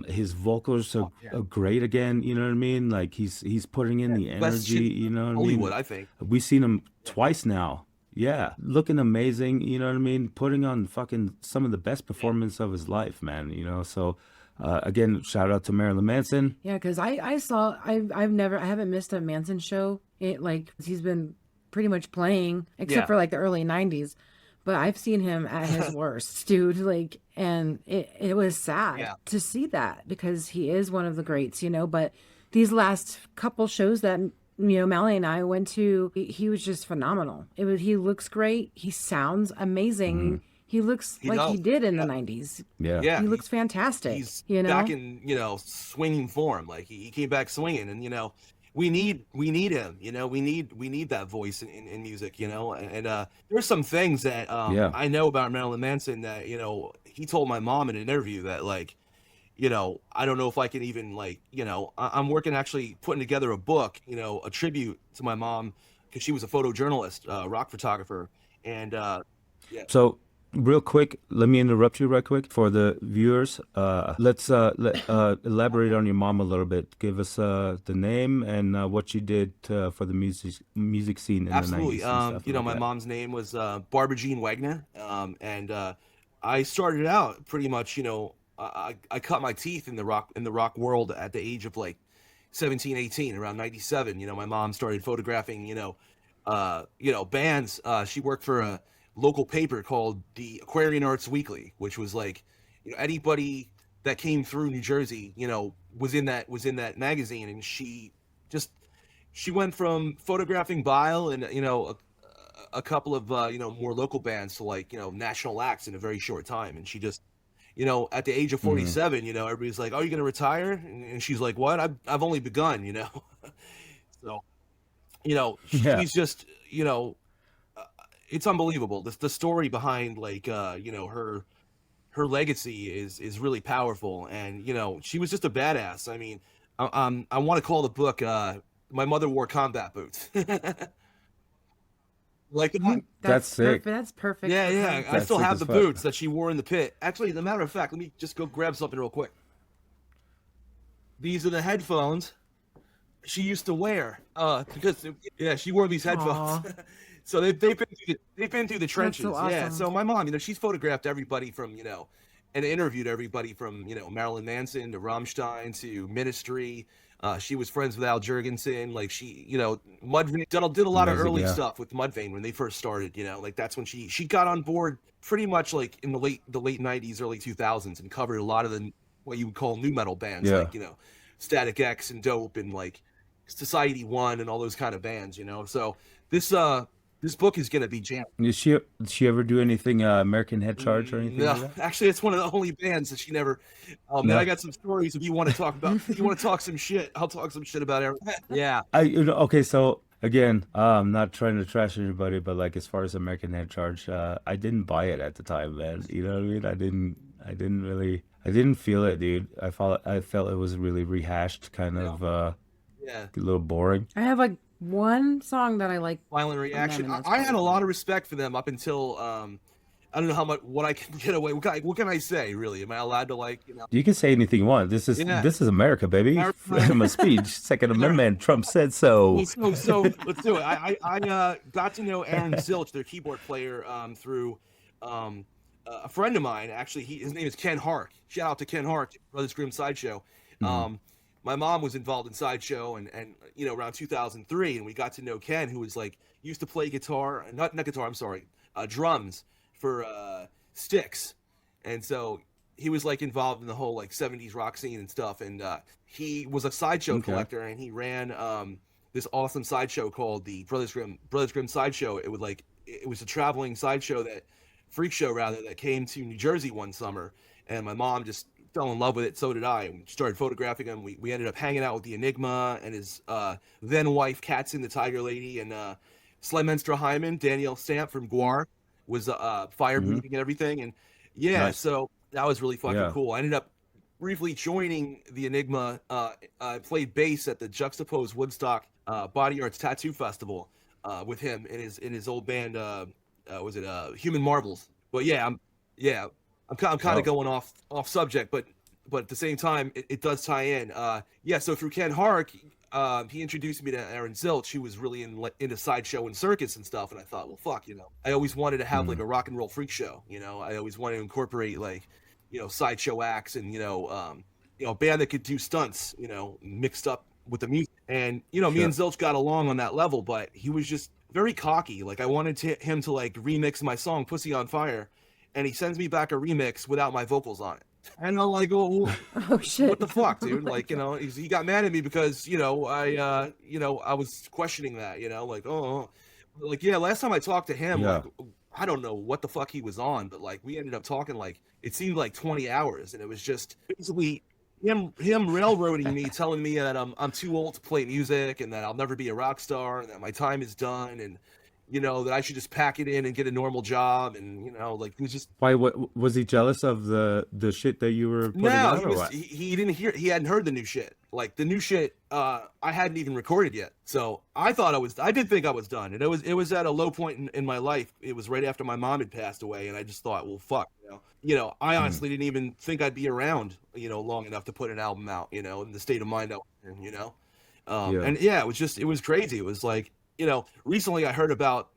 his vocals are great again. You know what I mean? Like he's putting in the Best shit energy. You know what I mean? Hollywood, I think. We've seen him twice now. Yeah, looking amazing. You know what I mean? Putting on fucking some of the best performance of his life, man. So again, shout out to Marilyn Manson. Yeah, because I haven't missed a Manson show. He's been pretty much playing, except Yeah. for like the early 90s. But I've seen him at his worst, dude. And it was sad to see that, because he is one of the greats, But these last couple shows that Mally and I went to, he was just phenomenal. He looks great. He sounds amazing. He looks like he did in the 90s. Yeah. Yeah. He looks fantastic. He's you know? back in swinging form. Like he came back swinging, and we need him. We need that voice in music. And there's some things that I know about Marilyn Manson that he told my mom in an interview that I don't know if I can even I'm working actually putting together a book, a tribute to my mom, because she was a photojournalist, rock photographer, and So real quick, let me interrupt you right quick for the viewers. Let's elaborate on your mom a little bit. Give us the name and what she did for the music scene in absolutely. the 90s. And stuff like My that. mom's name was Barbara Jean Wagner, and I started out pretty much, I cut my teeth in the rock world at the age of 17, 18, around 97. My mom started photographing, bands. She worked for a local paper called the Aquarian Arts Weekly, which was anybody that came through New Jersey, was in that magazine. And she went from photographing Bile and, a couple of, more local bands to national acts in a very short time. And she just, at the age of 47, everybody's like, "Oh, you're going to retire?" And she's like, "What? I've only begun," So, she's just, it's unbelievable. The story behind her legacy is really powerful. And, she was just a badass. I mean, I want to call the book, My Mother Wore Combat Boots. That's sick. That's perfect. Yeah. I That's still sick have as the fuck. boots that she wore in the pit. Actually, as a matter of fact, let me just go grab something real quick. These are the headphones she used to wear. Because she wore these headphones. So they've been through the trenches. so awesome. Yeah. So my mom, she's photographed everybody from, and interviewed everybody from, Marilyn Manson to Rammstein to Ministry. She was friends with Al Jurgensen. She, Mudvayne did a lot of Amazing, early yeah. stuff with Mudvayne when they first started. That's when she got on board pretty much in the late 90s, early 2000s, and covered a lot of the what you would call new metal bands, Yeah. Static X and Dope and Society One and all those kind of bands. So this book is gonna be jammed. Did she ever do anything American Head Charge or anything No, like that? actually, it's one of the only bands that she never. Oh man, No. I got some stories. If you want to talk about, if you want to talk some shit, I'll talk some shit about everything. Yeah. Okay, so Again, I'm not trying to trash anybody, but like as far as American Head Charge, I didn't buy it at the time, man. You know what I mean? I didn't feel it, dude. I felt it was really rehashed, kind Yeah. of Yeah. a little boring. I have like one song that I like Violent from them, Reaction. and that's I had probably a lot one. of respect for them up until I don't know how much what I can get away. What can I say? Really, am I allowed to like You can say anything you want. Yeah. This is America, baby. Freedom of speech, Second Amendment. Trump said so. So let's do it. I got to know Aaron Zilch, their keyboard player, through a friend of mine. Actually, his name is Ken Hark. Shout out to Ken Hark, Brothers Grimm Sideshow. Mhm. My mom was involved in Sideshow, and around 2003, and we got to know Ken, who was like used to play guitar, not guitar. I'm sorry, drums for Styx, and so he was like involved in the whole like 70s rock scene and stuff, and he was a sideshow Okay. collector, and he ran this awesome sideshow called the Brothers Grimm Sideshow. It was a traveling sideshow freak show rather, that came to New Jersey one summer, and my mom just fell in love with it. So did I. We started photographing him. We ended up hanging out with the Enigma and his then wife Katzen, the Tiger Lady, and Slymenster Hyman, Danielle Stamp from Guar was fire Hmm. breathing and everything. And yeah, Nice. so that was really fucking Yeah. cool. I ended up briefly joining the Enigma. I played bass at the Juxtaposed Woodstock Body Arts Tattoo Festival with him in his old band. Was it Human Marvels? But yeah, I'm kind of Oh. going off subject, but at the same time, it does tie in. Yeah, so through Ken Hark, he introduced me to Aaron Zilch, who was really into sideshow and circus and stuff. And I thought, well, fuck, I always wanted to have like Mm. a rock and roll freak show. I always wanted to incorporate like, sideshow acts and a band that could do stunts, mixed up with the music. And me and Sure. Zilch got along on that level, but he was just very cocky. Like I wanted him to like remix my song "Pussy on Fire," and he sends me back a remix without my vocals on it. And I'm like, oh, Oh shit! what the fuck, Oh dude? my Like, God. he got mad at me because, I was questioning that, like, oh, like, yeah, last time I talked to him, like, Yeah. I don't know what the fuck he was on, but like, we ended up talking like, it seemed like 20 hours, and it was just basically him railroading me, telling me that I'm too old to play music and that I'll never be a rock star and that my time is done, and that I should just pack it in and get a normal job, and like it was just Why? What was he jealous of the shit that you were putting no, out, or what? he didn't hear, he hadn't heard the new shit. Like the new shit I hadn't even recorded yet. So I did think I was done. And it was at a low point in my life. It was right after my mom had passed away, and I just thought, well, fuck, I Mm. honestly didn't even think I'd be around, long enough to put an album out, in the state of mind I was in, Yeah. and yeah, it was crazy. It was like, recently I heard about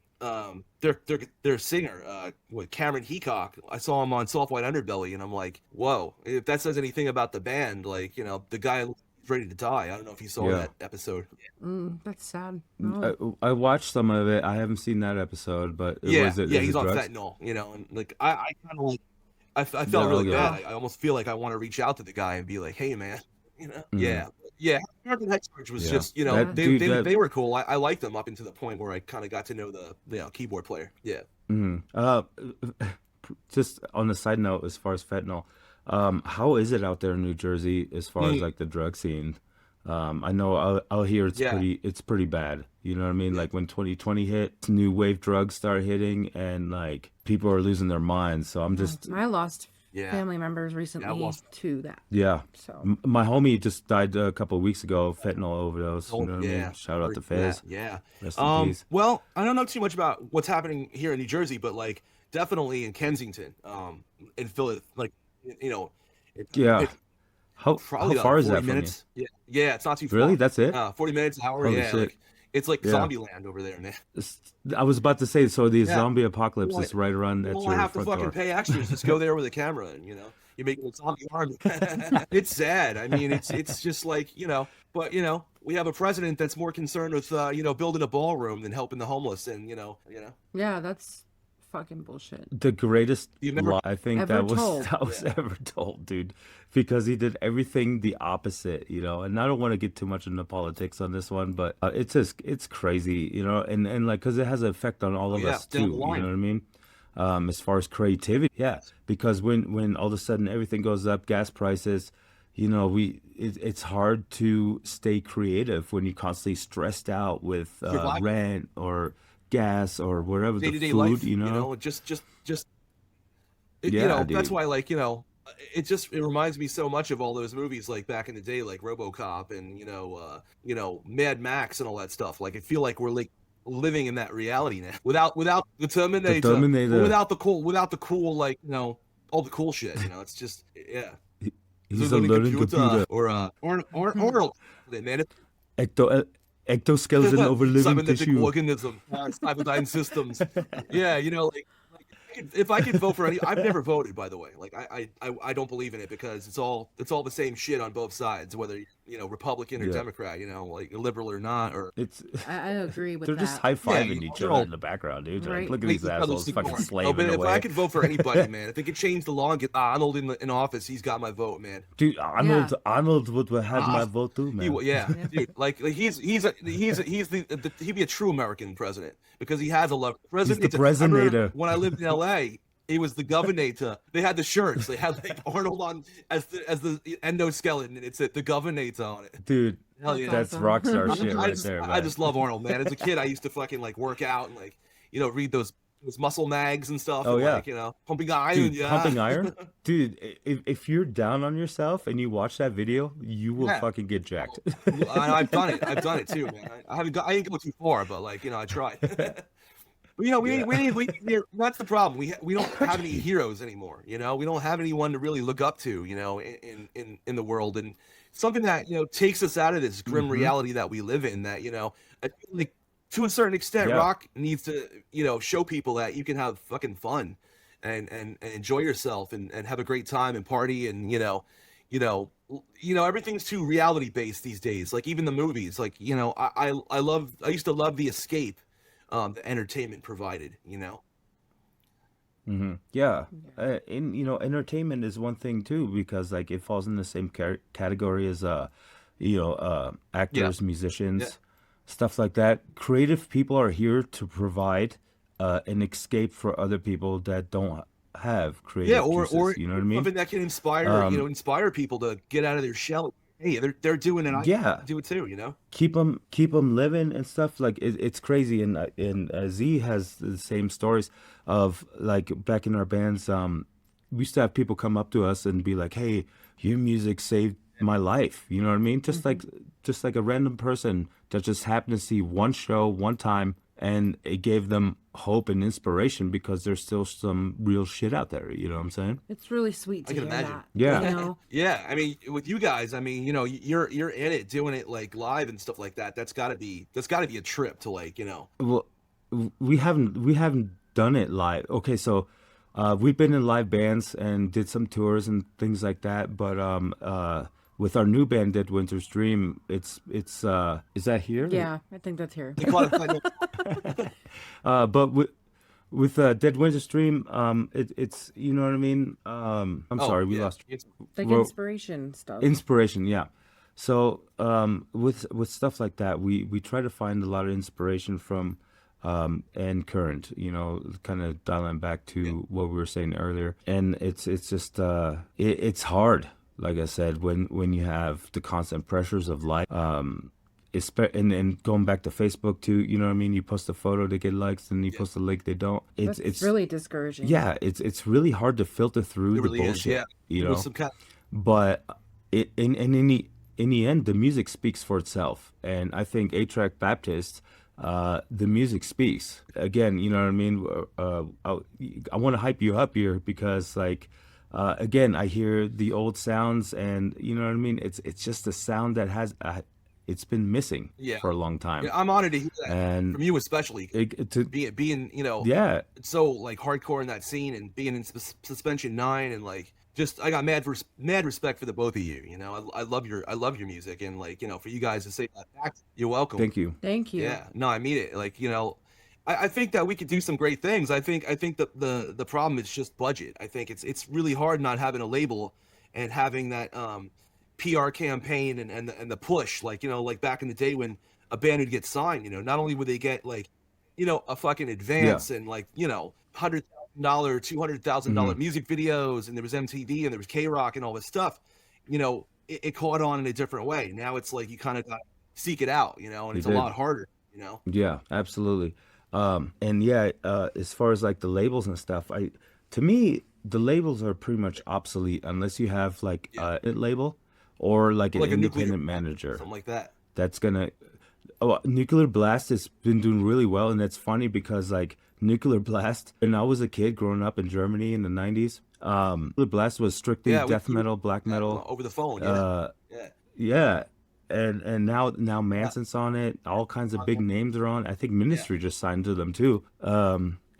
their singer, Cameron Heacock. I saw him on Soft White Underbelly, and I'm like, whoa! If that says anything about the band, like the guy was ready to die. I don't know if you saw Yeah. that episode. That's sad. Oh. I watched some of it. I haven't seen that episode, but Yeah, yeah, is he's it on drugs? fentanyl, and like I kind of like I felt Oh really yeah. bad. I almost feel like I want to reach out to the guy and be like, hey man, Mm. yeah. Yeah, American Head Charge was Yeah. just, That Yeah. dude. That. they were cool. I liked them up until the point where I kind of got to know the keyboard player. Yeah. Mm. Just on a side note, as far as fentanyl, how is it out there in New Jersey as far as Mm, like the drug scene? I know I'll hear yeah. it's pretty bad. You know what I mean? Yeah. Like when 2020 hit, new wave drugs start hitting, and like people are losing their minds. So I'm just I lost Yeah. family members Yeah, I recently lost. to that. yeah. So My homie just died a couple of weeks ago, fentanyl overdose. You Oh, know what I mean? yeah. Shout out Heard to that. Fizz. Yeah. Rest in peace. Well, I don't know too much about what's happening here in New Jersey, but like definitely in Kensington, in Philly, like you know, it, Yeah. it How probably far is 40 that from you? minutes. Yeah, yeah, it's not too Really? far. That's it? 40 minutes, an hour. Holy Yeah, shit. like it's like Yeah. zombie land over there, man. I was about to say, so the Yeah. zombie You apocalypse only, is right around you at only your have to front fucking door. pay extras. Just go there with a camera, and you make a zombie army. It's sad. I mean, it's just like but we have a president that's more concerned with building a ballroom than helping the homeless, and yeah, that's fucking bullshit. The greatest the American. lie I think Ever that was told. Yeah. ever told, dude, because he did everything the opposite, And I don't want to get too much into politics on this one, but it's crazy, and like because it has an effect on all Oh of yeah, us down too. the You know line. what I mean? As far as creativity, yeah, because when all of a sudden everything goes up, gas prices, it's hard to stay creative when you're constantly stressed out with Survival, rent or gas or whatever the day-to-day food, life, just Yeah, that's dude. why, like, it reminds me so much of all those movies like back in the day, like RoboCop and Mad Max and all that stuff. Like, I feel like we're like living in that reality now, without the The Terminator, or Terminator. without the cool, like, all the cool shit. It's just, yeah, he- it's a He's a learning learning computer, computer. or man, Ecto Ectoskeleton over living cybernetic tissue. organism, cyberdyne systems. Yeah, like if I could vote for any, I've never voted, by the way. Like, I don't believe in it, because it's all the same shit on both sides, whether Republican or Yeah. Democrat, like liberal or not, or It's I agree with they're just that. high yeah, fiving each they're other all in the background, dude. Like, Right. look at make these each other assholes fucking cigar. Oh, but slaving if I away. could vote for anybody, man, if they could change the law and get Arnold in office, he's got my vote, man. Dude, Yeah. Arnold would have Ah, my vote too, man. yeah, Yeah. dude. Like, he's he'd be a true American president, because he has a love. He's the I remember president. when I lived in L.A., he was the governor. They had the shirts. They had like Arnold on as the endoskeleton, and it said the governor on it. Dude, Hell That's yeah. that's awesome. rock star I, shit I right just there, I man. just love Arnold, man. As a kid, I used to fucking like work out and like read those muscle mags and stuff, Oh and yeah. like pumping iron. Dude, Yeah, pumping iron? Dude, if you're down on yourself and you watch that video, you will yeah. fucking get jacked. I've done it. I've done it too, man. I didn't go too far, but like I tried. But, Yeah. that's the problem. We don't have any heroes anymore. We don't have anyone to really look up to. In the world, and something that takes us out of this grim Hmm. reality that we live in. That I feel like, to a certain extent, Yeah. rock needs to show people that you can have fucking fun, and enjoy yourself, and have a great time and party, and everything's too reality based these days. Like, even the movies. Like, I used to love the escape, the entertainment provided. Yeah. Yeah. And entertainment is one thing too, because like it falls in the same category as Yeah, actors, yeah, musicians, stuff like that. Creative people are here to provide an escape for other people that don't have yeah. creative Or juices. You know what I mean? something that can Um, inspire people to get out of their shell. Hey, they're doing it. I yeah. can do it too. Keep them living and stuff. Like it's crazy. And Z has the same stories of like back in our bands. We used to have people come up to us and be like, "Hey, your music saved my life." You know what I mean? Hmm. Just like a random person that just happened to see one show one time, and it gave them hope and inspiration because there's still some real shit out there. You know what I'm saying? It's really sweet I to can hear imagine. that. Yeah. Yeah, I mean, with you guys, I mean, you're in it, doing it like live and stuff like that. That's gotta be a trip to, like. Well, we haven't done it live. Okay, so we've been in live bands and did some tours and things like that. But with our new band, Dead Winter's Dream, it's is that here? Yeah, I think that's here. They call it But with Dead Winter's Dream, it's you know what I mean. I'm Oh sorry, we yeah, lost Like well, inspiration stuff. inspiration. Yeah. So with stuff like that, we try to find a lot of inspiration from and current, kind of dialing back yeah, to what we were saying earlier. And it's just it's hard, like I said, when you have the constant pressures of life. And going back to Facebook too, you know what I mean? You post a photo, they get likes, and you yeah. post a link, they don't. It's That's it's really discouraging. yeah, it's really hard to filter through It the really is. bullshit, Yeah, you with know. some kind. But in the end, the music speaks for itself, and I think A Track Baptist, the music speaks. Again, you know what I mean. I want to hype you up here because, like, again, I hear the old sounds, and you know what I mean. It's just a sound that has it's been missing Yeah, for a long time, yeah. I'm honored to hear that and from you, especially to being yeah, so like hardcore in that scene, and being in Suspension 9, and like, just I got mad respect for the both of you. I love your music, and like, for you guys to say that back, you're welcome. thank you. Thank you. Yeah, no, I mean it. Like, I think that we could do some great things. I think that the problem is just budget. I think it's really hard not having a label and having that PR campaign, and the push, like back in the day when a band would get signed. Not only would they get like a fucking Yeah. advance, and like $100,000, $200,000 Hmm. music videos, and there was MTV, and there was K Rock, and all this stuff. it caught on in a different way. Now it's like you kind of got to seek it out, you know, and You it's a did. lot harder, you know. Yeah, absolutely. And yeah, as far as like the labels and stuff, to me, the labels are pretty much obsolete unless you have like Yeah, it label or like or an like a nuclear independent blast, manager something like that. that's gonna. Oh, Nuclear Blast has been doing really well, and it's funny because like Nuclear Blast, when I was a kid growing up in Germany in the 90s, Nuclear Blast was strictly Yeah, death we metal, black that metal. over the phone. Yeah, Uh, yeah, yeah, and now yeah, Manson's on it. All kinds of big yeah, names are on. I think yeah, Ministry just signed to them too.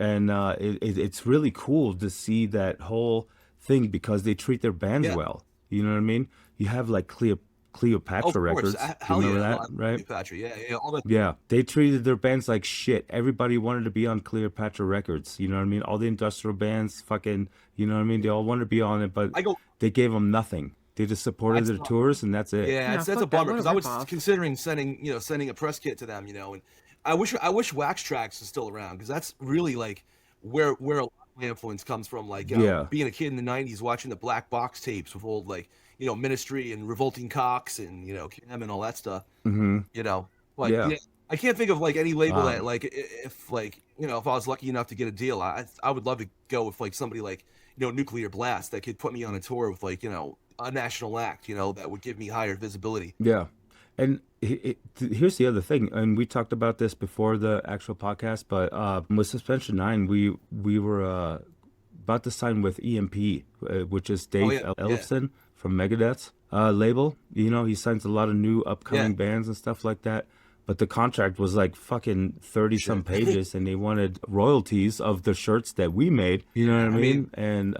And it's really cool to see that whole thing because they treat their bands yeah. well. You know what I mean? You have like Of Cleopatra course, Records. Do you hell remember yeah, that, right? Cleopatra. Yeah, yeah, all the Yeah, they treated their bands like shit. Everybody wanted to be on Cleopatra Records. You know what I mean? All the industrial bands, fucking, you know what I mean? They all wanted to be on it, but I go. they gave them nothing. They just supported That's their not. tours, and that's it. Yeah, Yeah, it's that's a fuck that. bummer What a because I was ripoff. considering sending a press kit to them, you know, and I wish Wax Tracks is still around because that's really like where a lot of my influence comes from. Like, Yeah. being a kid in the '90s, watching the black box tapes with old like Ministry and Revolting Cocks and Cam and all that stuff, Hmm. you know. But Yeah. yeah, I can't think of like any label that Um, like if like if I was lucky enough to get a deal, I would love to go with like somebody like Nuclear Blast that could put me on a tour with like a national act, that would give me higher visibility. yeah. And here's the other thing, and we talked about this before the actual podcast, but with Suspension 9, we were about to sign with EMP, which is Oh Dave yeah, yeah, Ellefson from Megadeth's label. He signs a lot of new yeah. upcoming bands and stuff like that. But the contract was like fucking 30 some Shit. pages, and they wanted royalties of the shirts that we made. You know what I I mean, mean? And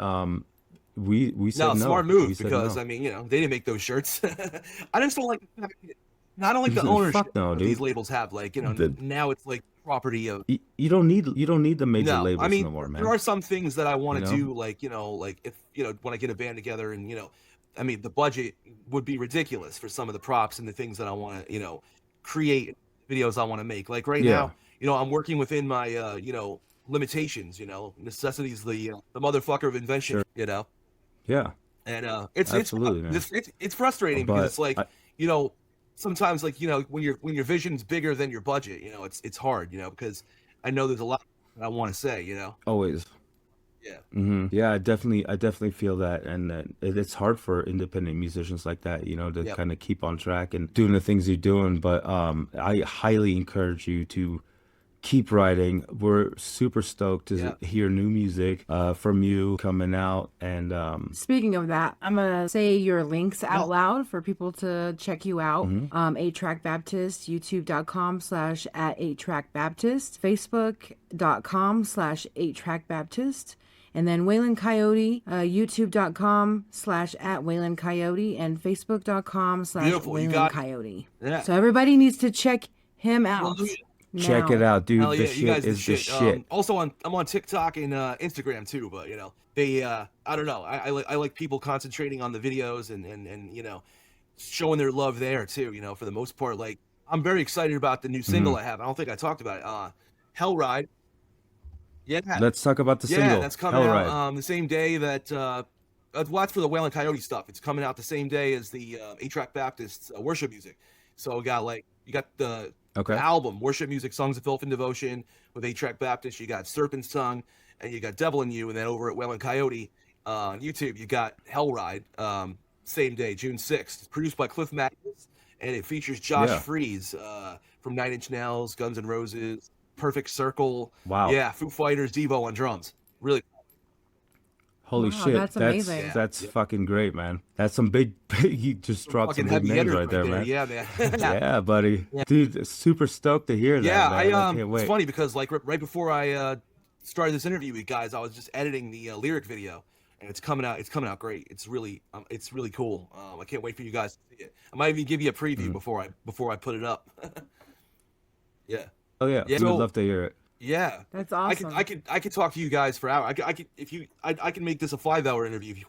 we no, said smart no. We move said because no. I mean, they didn't make those shirts. I just don't like the fact I don't like the ownership Fuck no, that these dude. labels have. Like, The now it's like property of. you don't need the major No, I labels mean, no more, there man. are some things that I You want to know? do, like like if when I get a band together, and I mean, the budget would be ridiculous for some of the props and the things that I want to create, videos I want to make. Like right Yeah, now, I'm working within my limitations. Necessity's the motherfucker of invention. sure. Yeah, And it's absolutely, man. it's frustrating because But it's like you know sometimes like when your vision's bigger than your budget, it's hard, because I know there's a lot that I want to say. always. Yeah. Yeah, I definitely feel that, and it's hard for independent musicians like that, to Yep. kind of keep on track and doing the things you're doing. But I highly encourage you to keep writing. We're super stoked to Yeah. hear new music from you coming out, and Speaking of that, I'm gonna say your links Yeah. out loud for people to check you out. mhm. 8Track Baptist, youtube.com/at 8Track Baptist, facebook.com/8Track Baptist. And then Weylin Coyote, youtube.com/at Weylin Coyote, and facebook.com/Weylin Beautiful. You got it. Coyote. Yeah. So everybody needs to check him out Hallelujah. Check it now. out, dude. Hell The yeah, you shit guys the is the shit. shit. Also I'm on TikTok and Instagram too, but they I don't know. I like people concentrating on the videos and showing their love there too, for the most part. Like I'm very excited about the new single Mhm. I have. I don't think I talked about it. Hell Ride. Yeah. Let's talk about the Yeah, single, that's coming Hell out Ride. the same day that well, that's for the Weylin Coyote stuff. It's coming out the same day as the 8-Track Baptist worship music. So you got the Okay. album Worship Music, Songs of Filth and Devotion with 8-Track Baptist. You got Serpent's Tongue, and you got Devil in You, and then over at Weylin Coyote on YouTube you got Hell Ride. Same day, June 6th. It's produced by Cliff Matthews, and it features Josh Yeah. Freeze from Nine Inch Nails, Guns N' Roses, Perfect Circle. Wow. Yeah, Foo Fighters, Devo on drums. Really, Holy Wow, shit. that's amazing. yeah, That's yeah. fucking great, man. That's some big you just dropped some Fucking big heavy names hitters right there, man. Yeah, man. Yeah, buddy. Yeah. Dude, super stoked to hear that, Yeah, man. I can't it's wait. funny because like right before I started this interview with you guys, I was just editing the lyric video, and it's coming out great. It's really cool. I can't wait for you guys to see it. I might even give you a preview Mhm. before I put it up. Yeah. Oh yeah, Yeah, we would so love to hear it. yeah, That's I could awesome. talk to you guys for hours. I can make this a 5-hour interview if you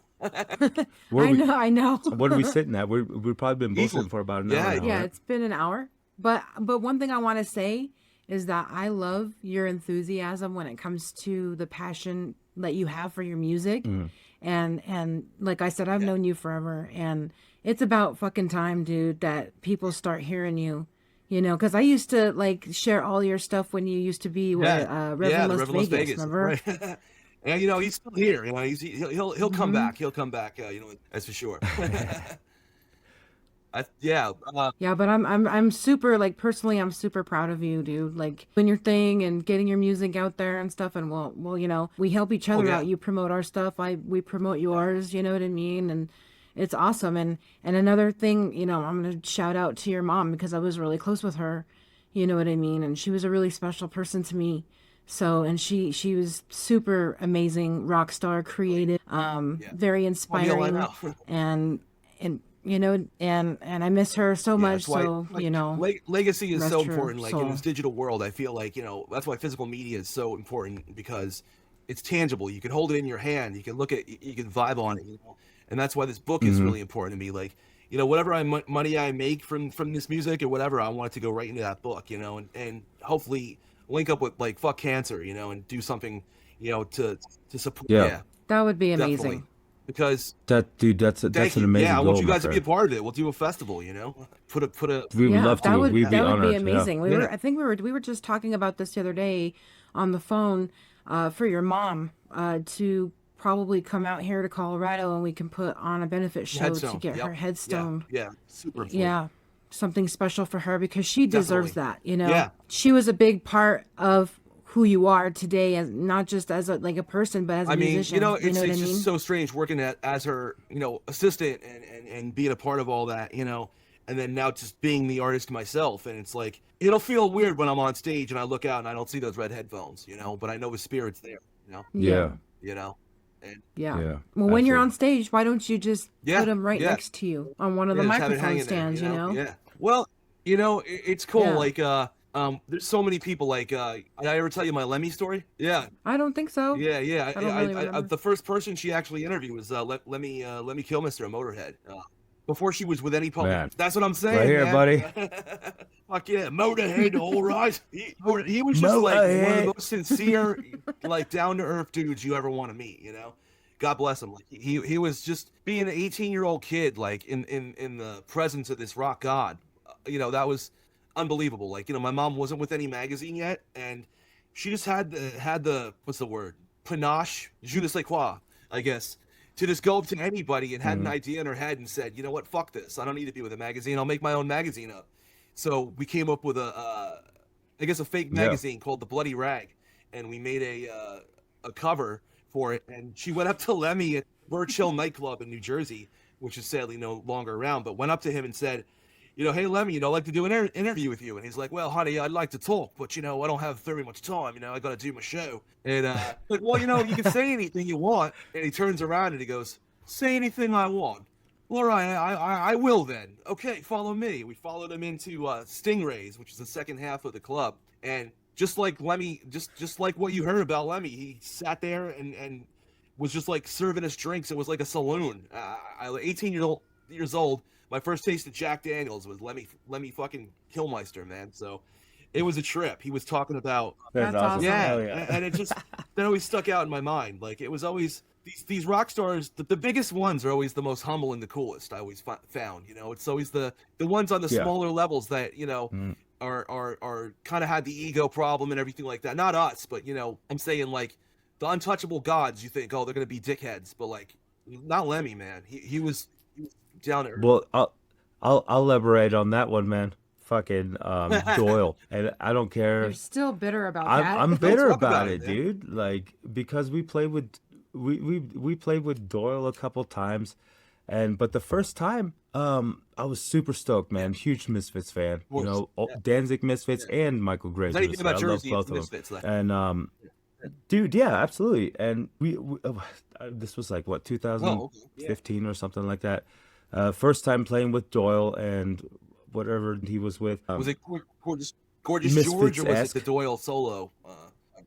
Where we I know. what are we sitting at? We've probably been Easily. bullshitting for about an Yeah, hour now, Yeah, right? it's been an hour. But one thing I want to say is that I love your enthusiasm when it comes to the passion that you have for your music. Mhm. And like I said, I've Yeah. known you forever, and it's about fucking time, dude, that people start hearing you. You know, because I used to like share all your stuff when you used to be with Reverend the Las Reverend Las Vegas, Vegas, remember? right? And he's still here. He'll come Mm-hmm. back. He'll come back. That's for sure. Yeah. Yeah, but I'm super like personally I'm super proud of you, dude. Like doing your thing and getting your music out there and stuff, and well, we help each Oh other yeah. out. You promote our stuff, we promote yours, you know what I mean? And it's awesome. And another thing, I'm gonna shout out to your mom because I was really close with her, you know what I mean? And she was a really special person to me. So, and she was super amazing, rock star, creative, Yeah. very Oh, Neil, I inspiring, know. and and I miss her so Yeah, much. that's why So, legacy is so rest her important. Like in this soul. digital world, I feel like that's why physical media is so important because it's tangible. You can hold it in your hand. You can look at. You can vibe on it. And that's why this book is Hmm. really important to me. Like whatever money I make from this music or whatever, I want it to go right into that book. And hopefully link up with like fuck cancer. And do something. To support. Yeah, Yeah, That would be definitely. amazing. Because dude, that's thank an you. Yeah, amazing I want goal, you my guys to be a friend. part of it. We'll do a festival. Put a We would Yeah, love to. We'd be that would be honored. Yeah. amazing. yeah. I think we were just talking about this the other day on the phone, for your mom, to probably come out here to Colorado and we can put on a benefit show to Headstone. get Yep. her Yeah. headstone. Yeah. Super important. Yeah, something special for her because she deserves Definitely. that. Yeah. She was a big part of who you are today, as not just as like a person, but as a I mean, musician. You know what I it's just mean? so strange working as her, assistant and being a part of all that, and then now just being the artist myself. And it's like, it'll feel weird when I'm on stage and I look out and I don't see those red headphones, but I know the spirit's there, Yeah, Yeah. you know, and yeah. Yeah. Well, when you're Absolutely. on stage, why don't you just yeah, put them right yeah, next to you on one of the yeah, just have it microphone hanging there, stands, yeah. Well, it's cool. Yeah. Like, there's so many people. Like, did I ever tell you my Lemmy story? Yeah. I don't think so. Yeah, yeah. I don't really I remember. the first person she actually interviewed was let me kill Mr. Motorhead. Before she was with any public. Man. That's what I'm Right saying, here, man. buddy. Fuck yeah, Motorhead, all right. He was just like one of the Motorhead. most sincere, like down to earth dudes you ever want to meet. God bless him. Like he was just being an 18-year-old kid, like in the presence of this rock god. That was unbelievable. Like my mom wasn't with any magazine yet, and she just had the what's the word, panache, je ne sais quoi, I guess, to just go up to anybody and had an Mhm. idea in her head and said, you know what, fuck this, I don't need to be with a magazine, I'll make my own magazine up. So we came up with I guess a fake Yeah. magazine called The Bloody Rag, and we made a cover for it. And she went up to Lemmy at Birch Hill nightclub in New Jersey, which is sadly no longer around, but went up to him and said, hey Lemmy, I'd like to do an interview with you. And he's like, well, honey, I'd like to talk, but I don't have very much time. I got to do my show. And like, well, you can say anything you want. And he turns around and he goes, say anything I want. Well, all right, I will then. Okay, follow me. We followed him into Stingrays, which is the second half of the club. And just like Lemmy, just like what you heard about Lemmy, he sat there and was just like serving us drinks. It was like a saloon. 18 years old. My first taste of Jack Daniels was Lemmy fucking Killmeister, man. So it was a trip. He was talking about That's awesome. yeah, Hell yeah. and it just that always stuck out in my mind. Like it was always these rock stars. The biggest ones are always the most humble and the coolest. I always found. It's always the ones on the Yeah. smaller levels that Mm. are kind of had the ego problem and everything like that. Not us, but I'm saying like the untouchable gods. You think, oh, they're gonna be dickheads, but like not Lemmy, man. He was down to earth. Well, I'll elaborate on that one, man. Fucking Doyle, and I don't care. You're still bitter about I'm that. I'm bitter talk about about it, it, man. dude. Like because we played with Doyle a couple times, but the first time, I was super stoked, man. Huge Misfits fan. course. Danzig Misfits and Michael Graves Anything Misfits. about I love Jersey, both it's of them. Misfits. Like, And dude, yeah, absolutely. And this was like what oh, okay. Yeah. 2015 or something like that. First time playing with Doyle and whatever he was with. Was it Gorgeous George, or was it Misfits-esque. the Doyle solo?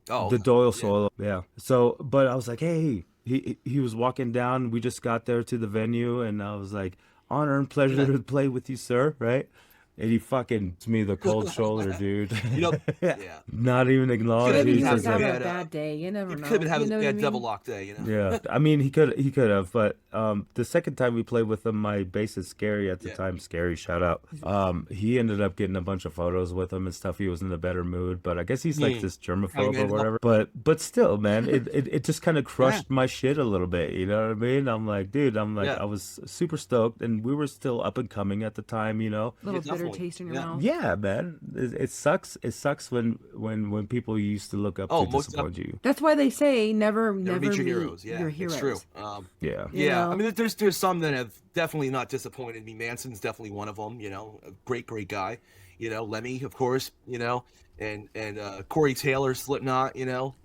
The Doyle solo, yeah. So, but I was like, hey, he was walking down. We just got there to the venue, and I was like, honor and pleasure to play with you, sir. Right? and he fucking gives me the cold shoulder, dude. You know, yeah. Not even acknowledge Maybe me. he He was says like, having a bad day. You never You know. could have been having You know a what I bad devil mean? lock day, you know. yeah. I mean, he could have, but the second time we played with him, my bassist Scary at the time, Scary, shout out. He ended up getting a bunch of photos with him and stuff. He was in a better mood, but I guess he's like this germaphobe or whatever. But still, man, it just kind of crushed my shit a little bit. You know what I mean? I'm like, dude, I was super stoked, and we were still up and coming at the time, you know. Little bitter taste in your mouth. Yeah, man, it sucks. It sucks when people you used to look up to disappoint you. That's why they say never meet your heroes. Yeah, your heroes. It's true. Yeah. Yeah. I mean, there's some that have definitely not disappointed me. Manson's definitely one of them. You know, a great guy. You know, Lemmy, of course. You know, and Corey Taylor, Slipknot. You know,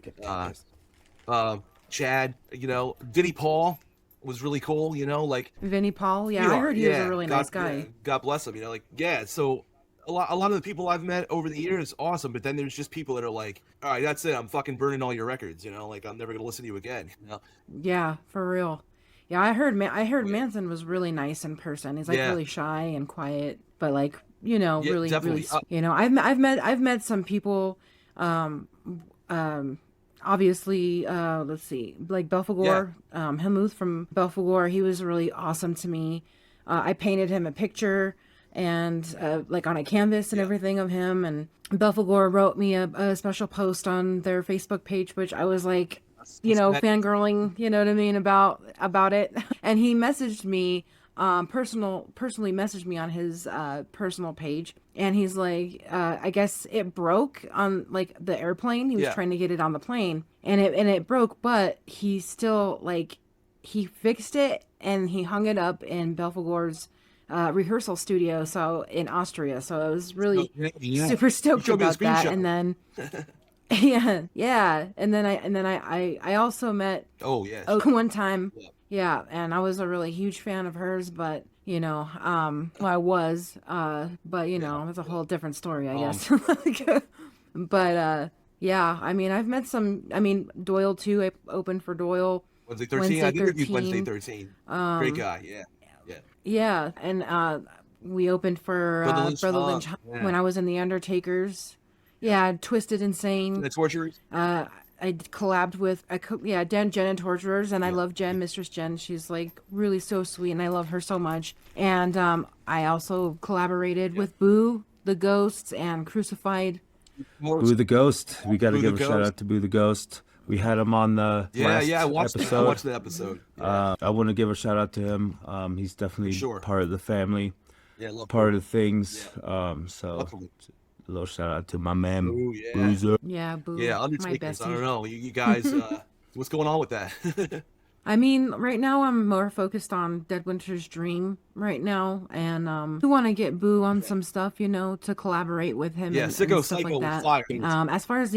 Chad. You know, Diddy Paul was really cool. You know, like Vinnie Paul. Yeah, I heard he was a really nice guy. God bless him. You know, like so. A lot of the people I've met over the years, awesome. But then there's just people that are like, all right, that's it. I'm fucking burning all your records. You know, like I'm never gonna listen to you again. You know? Yeah, for real. Yeah, I heard Manson was really nice in person. He's like really shy and quiet, but like really definitely. really. I've met some people. Obviously, let's see, like Belphegor, Helmuth from Belphegor. He was really awesome to me. I painted him a picture. And like on a canvas and everything of him, and Belphegor wrote me a special post on their Facebook page, which I was like, fangirling, you know what I mean, about it. And he messaged me, personally messaged me on his personal page, and he's like, I guess it broke on like the airplane. He was trying to get it on the plane, and it broke, but he still like he fixed it and he hung it up in Belphegor's rehearsal studio, so in Austria. So I was really super stoked about that. And then and then I also met one time and I was a really huge fan of hers, but I was but it's a whole different story, I guess. But I mean, I've met some. I mean, Doyle too. I opened for Doyle Wednesday 13. I interviewed Wednesday 13. Great guy. Yeah, and we opened for Brother Lynch when I was in the Undertakers. Yeah, Twisted Insane. The Torturers. I collabed with Jen and Torturers, and I love Jen, Mistress Jen. She's like really so sweet, and I love her so much. And I also collaborated with Boo the Ghosts and Crucified. Boo the Ghost. We got to give a shout out to Boo the Ghost. We had him on the last I watched episode. I watched the episode. I want to give a shout out to him. He's definitely part of the family, part of the things. So a little shout out to my man, Boozer. Yeah, Boo. Yeah, Undertakers. I don't know. You guys, what's going on with that? I mean, right now I'm more focused on Dead Winter's Dream right now, and we want to get Boo on some stuff, to collaborate with him. Yeah, and Sicko stuff Psycho like that. Fire. As far as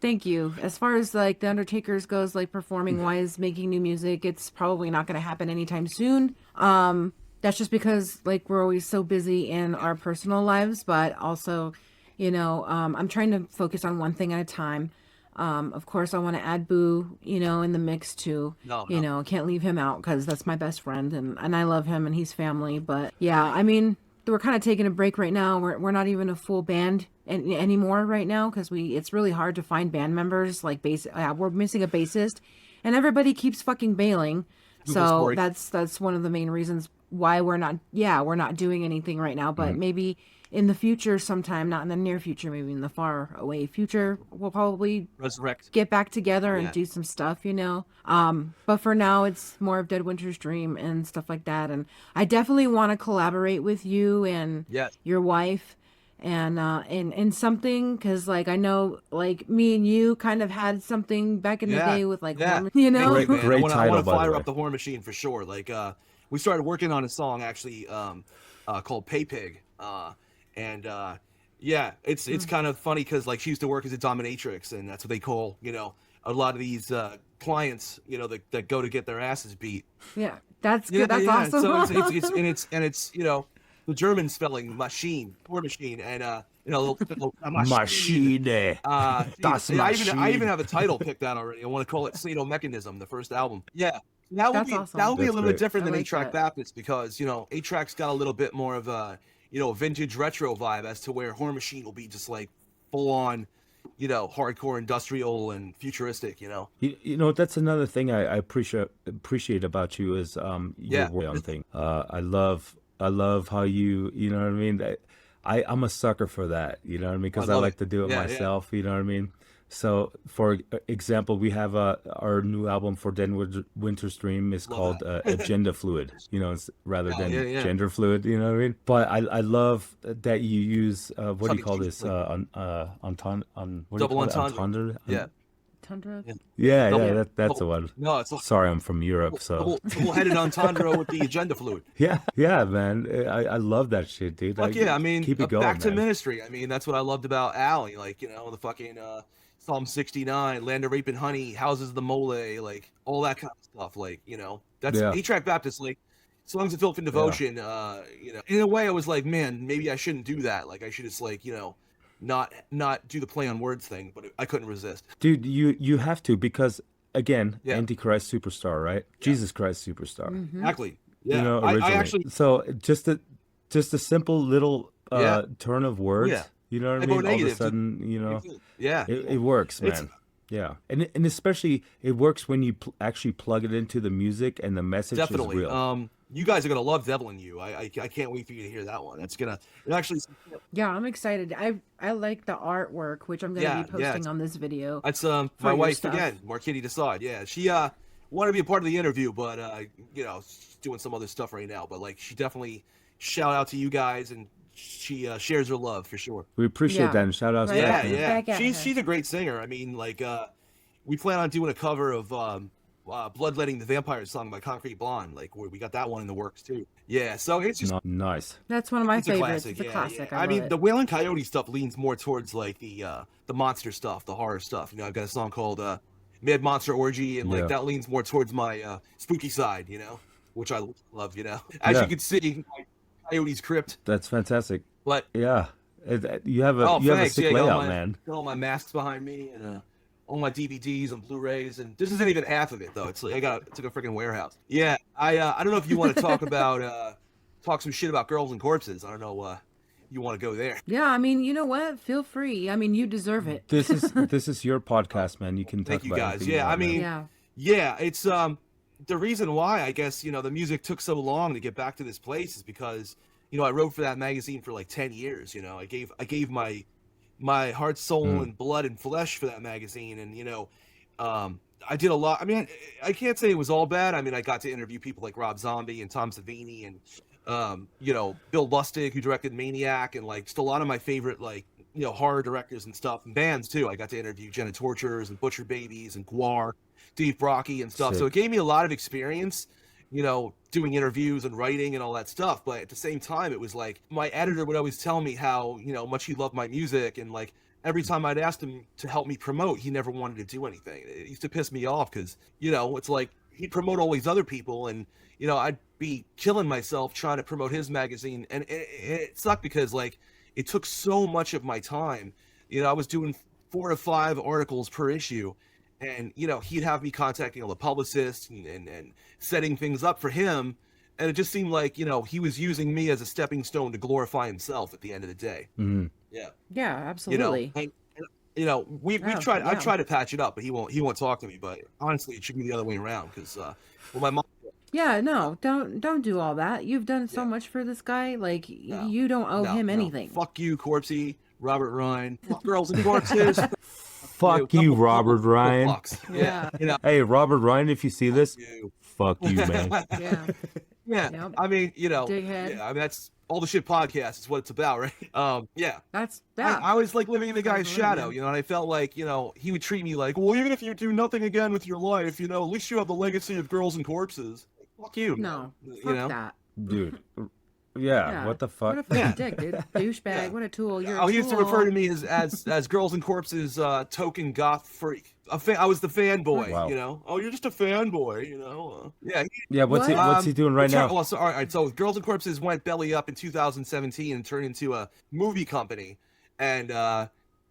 thank you. As far as like the Undertakers goes, like performing wise, making new music, it's probably not going to happen anytime soon. That's just because like we're always so busy in our personal lives, but also, I'm trying to focus on one thing at a time. Of course, I want to add Boo, in the mix too. No. Can't leave him out because that's my best friend, and I love him and he's family. But yeah, I mean, we're kind of taking a break right now. We're not even a full band anymore right now because it's really hard to find band members. Like we're missing a bassist, and everybody keeps fucking bailing. So that's one of the main reasons why we're not doing anything right now. But maybe in the future sometime, not in the near future, maybe in the far away future, we'll probably get back together and do some stuff, But for now, it's more of Dead Winter's Dream and stuff like that. And I definitely want to collaborate with you and your wife and something, because like I know like me and you kind of had something back in the day with like great title, I want to fire up the Horn Machine for sure. Like we started working on a song actually called Pay Pig. It's kind of funny because like she used to work as a dominatrix, and that's what they call a lot of these clients that go to get their asses beat. Yeah, that's good. That's awesome. So it's the German spelling machine, War Machine, and Machine. I even have a title picked out already. I want to call it Sadomechanism, the first album. Yeah. That would be a little bit different than 8-Track Baptist because 8-Track's got a little bit more of a a vintage retro vibe, as to where Horror Machine will be just like full on, hardcore industrial and futuristic. That's another thing I appreciate about you is your way on thing. I love how you know what I mean. I'm a sucker for that. You know what I mean, because I like to do it myself. You know what I mean. So, for example, we have our new album for Den Winter's Dream is called Agenda Fluid. It's rather than gender fluid. You know what I mean? But I love that you use what do you call this? What Double do you call it? entendre. Yeah. Tundra? Yeah, that's the one. No, it's sorry, I'm from Europe, so double-headed entendre with the Agenda Fluid. Yeah, man. I love that shit, dude. Fuck yeah, I mean, keep it going, back to man. Ministry. I mean, that's what I loved about Alley. Like, the fucking Psalm 69, Land of Rape and Honey, Houses of the Mole, like all that kind of stuff. Like, that's 8-Track Baptist, like Songs of Filth and Devotion. In a way, I was like, man, maybe I shouldn't do that. Like, I should just like, not do the play on words thing, but I couldn't resist. Dude, you have to, because again, Antichrist Superstar, right? Jesus Christ Superstar. Mm-hmm. Exactly. Yeah. Originally. I actually, so just a simple little turn of words. Yeah. You know what I mean? All of a sudden, it works, man. And especially it works when you actually plug it into the music and the message is real. You guys are gonna love Devil in You. I can't wait for you to hear that one. It actually. Yeah, I'm excited. I like the artwork, which I'm gonna be posting on this video. That's my wife again, Markitty Desad. Yeah, she wanted to be a part of the interview, but she's doing some other stuff right now. But like, she definitely shout out to you guys, and she shares her love for sure. We appreciate that, and shout out to her. Yeah. She's a great singer. I mean, like, we plan on doing a cover of Bloodletting the Vampire song by Concrete Blonde. Like, we got that one in the works too. Yeah, so it's just nice. That's one of my favorites. It's a classic. I mean, the Weylin Coyote stuff leans more towards like the monster stuff, the horror stuff. I've got a song called Mad Monster Orgy, and like that leans more towards my spooky side, which I love. As you can see, Coyote's Crypt. That's fantastic. But you have a sick layout, man. Got all my masks behind me, and all my DVDs and Blu-rays, and this isn't even half of it though. It's like it's like a freaking warehouse. Yeah, I don't know if you want to talk about talk some shit about Girls and Corpses. I don't know. You want to go there? Yeah, I mean, you know what? Feel free. I mean, you deserve it. This is your podcast, man. You can talk Thank you about guys. Yeah, I mean, it's the reason why I guess the music took so long to get back to this place is because I wrote for that magazine for like 10 years. I gave my heart, soul, and blood and flesh for that magazine, and I did a lot. I mean, I can't say it was all bad. I mean, I got to interview people like Rob Zombie and Tom Savini and Bill Lustig, who directed Maniac, and like just a lot of my favorite like horror directors and stuff, and bands too. I got to interview Jenna Torturers and Butcher Babies and Guar, Dave Brocky and stuff. Sick. So it gave me a lot of experience, doing interviews and writing and all that stuff. But at the same time, it was like my editor would always tell me how much he loved my music, and like every time I'd asked him to help me promote, he never wanted to do anything. It used to piss me off because it's like he'd promote all these other people, and I'd be killing myself trying to promote his magazine, and it sucked because like it took so much of my time. I was doing 4 to 5 articles per issue, and he'd have me contacting all the publicists and setting things up for him, and it just seemed like he was using me as a stepping stone to glorify himself at the end of the day. Mm-hmm. Yeah, absolutely. We've tried. I tried to patch it up, but he won't talk to me. But honestly, it should be the other way around because my mom. Yeah, no, don't do all that. You've done so much for this guy. Like, you don't owe him anything. Fuck you, Corpsey, Robert Ryan. Fuck Girls and Corpses. Fuck you, Robert Ryan. Yeah. Hey, Robert Ryan, if you see this, fuck you, man. Yeah. Yep. I mean, Dighead. I mean, that's All the Shit podcast is what it's about, right? That's that. I was like living in the guy's shadow, and I felt like, he would treat me like, well, even if you do nothing again with your life, at least you have the legacy of Girls and Corpses. Fuck you. No, fuck that. Dude. Yeah, what the fuck? What a fucking dick, dude. Douchebag, what a tool. You're a tool. He used to refer to me as Girls and Corpses token goth freak. I was the fanboy, wow. Oh, you're just a fanboy, Yeah, what's he doing right now? Well, all right, so Girls and Corpses went belly up in 2017 and turned into a movie company, and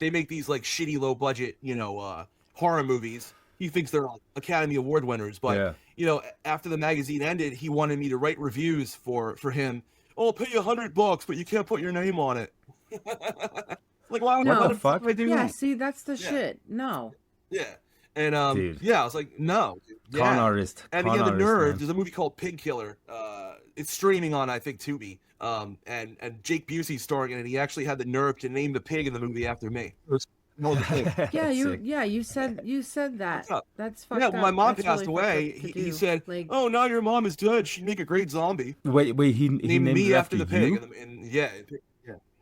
they make these like shitty low budget, horror movies. He thinks they're Academy Award winners, but after the magazine ended, he wanted me to write reviews for him "Oh, I'll pay you $100, but you can't put your name on it." Like, why No. the fuck would I do Yeah, that? see, that's the shit. No. Yeah. And Dude. yeah, I was like, no. Dude. Con Yeah. artist. And Con he had the artist, nerve. man. There's a movie called Pig Killer. It's streaming on, I think, Tubi. And Jake Busey's starring in it. He actually had the nerve to name the pig in the movie after me. No, the pig. Yeah, That's you sick. you said that. What's up? That's fucked Yeah, up. when my mom That's passed really fucked away, up to he do. said, Like, "Oh, now your mom is dead. She'd make a great zombie." Wait, he named me it after the pig. you? And yeah,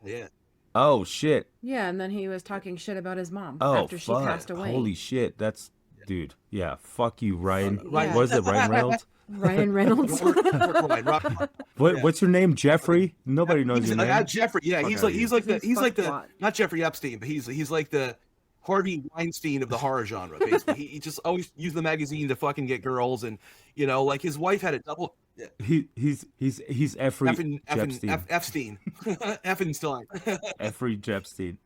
yeah. Oh shit. yeah, and then he was talking shit about his mom Oh after she fuck. passed away. Holy shit. That's dude. Yeah. Fuck you, Ryan. Yeah. Was it Ryan Reynolds? Ryan Reynolds. What's your name? Jeffrey? Nobody knows your name. Jeffrey. Yeah, Fuck he's out like of he's here. like the He's fucked a lot. not Jeffrey Epstein, but he's like the Harvey Weinstein of the horror genre. Basically, he just always used the magazine to fucking get girls, and like his wife had a double. Yeah. He's Effrey Jepstein. Epstein. Effenstein. Effrey Jepstein.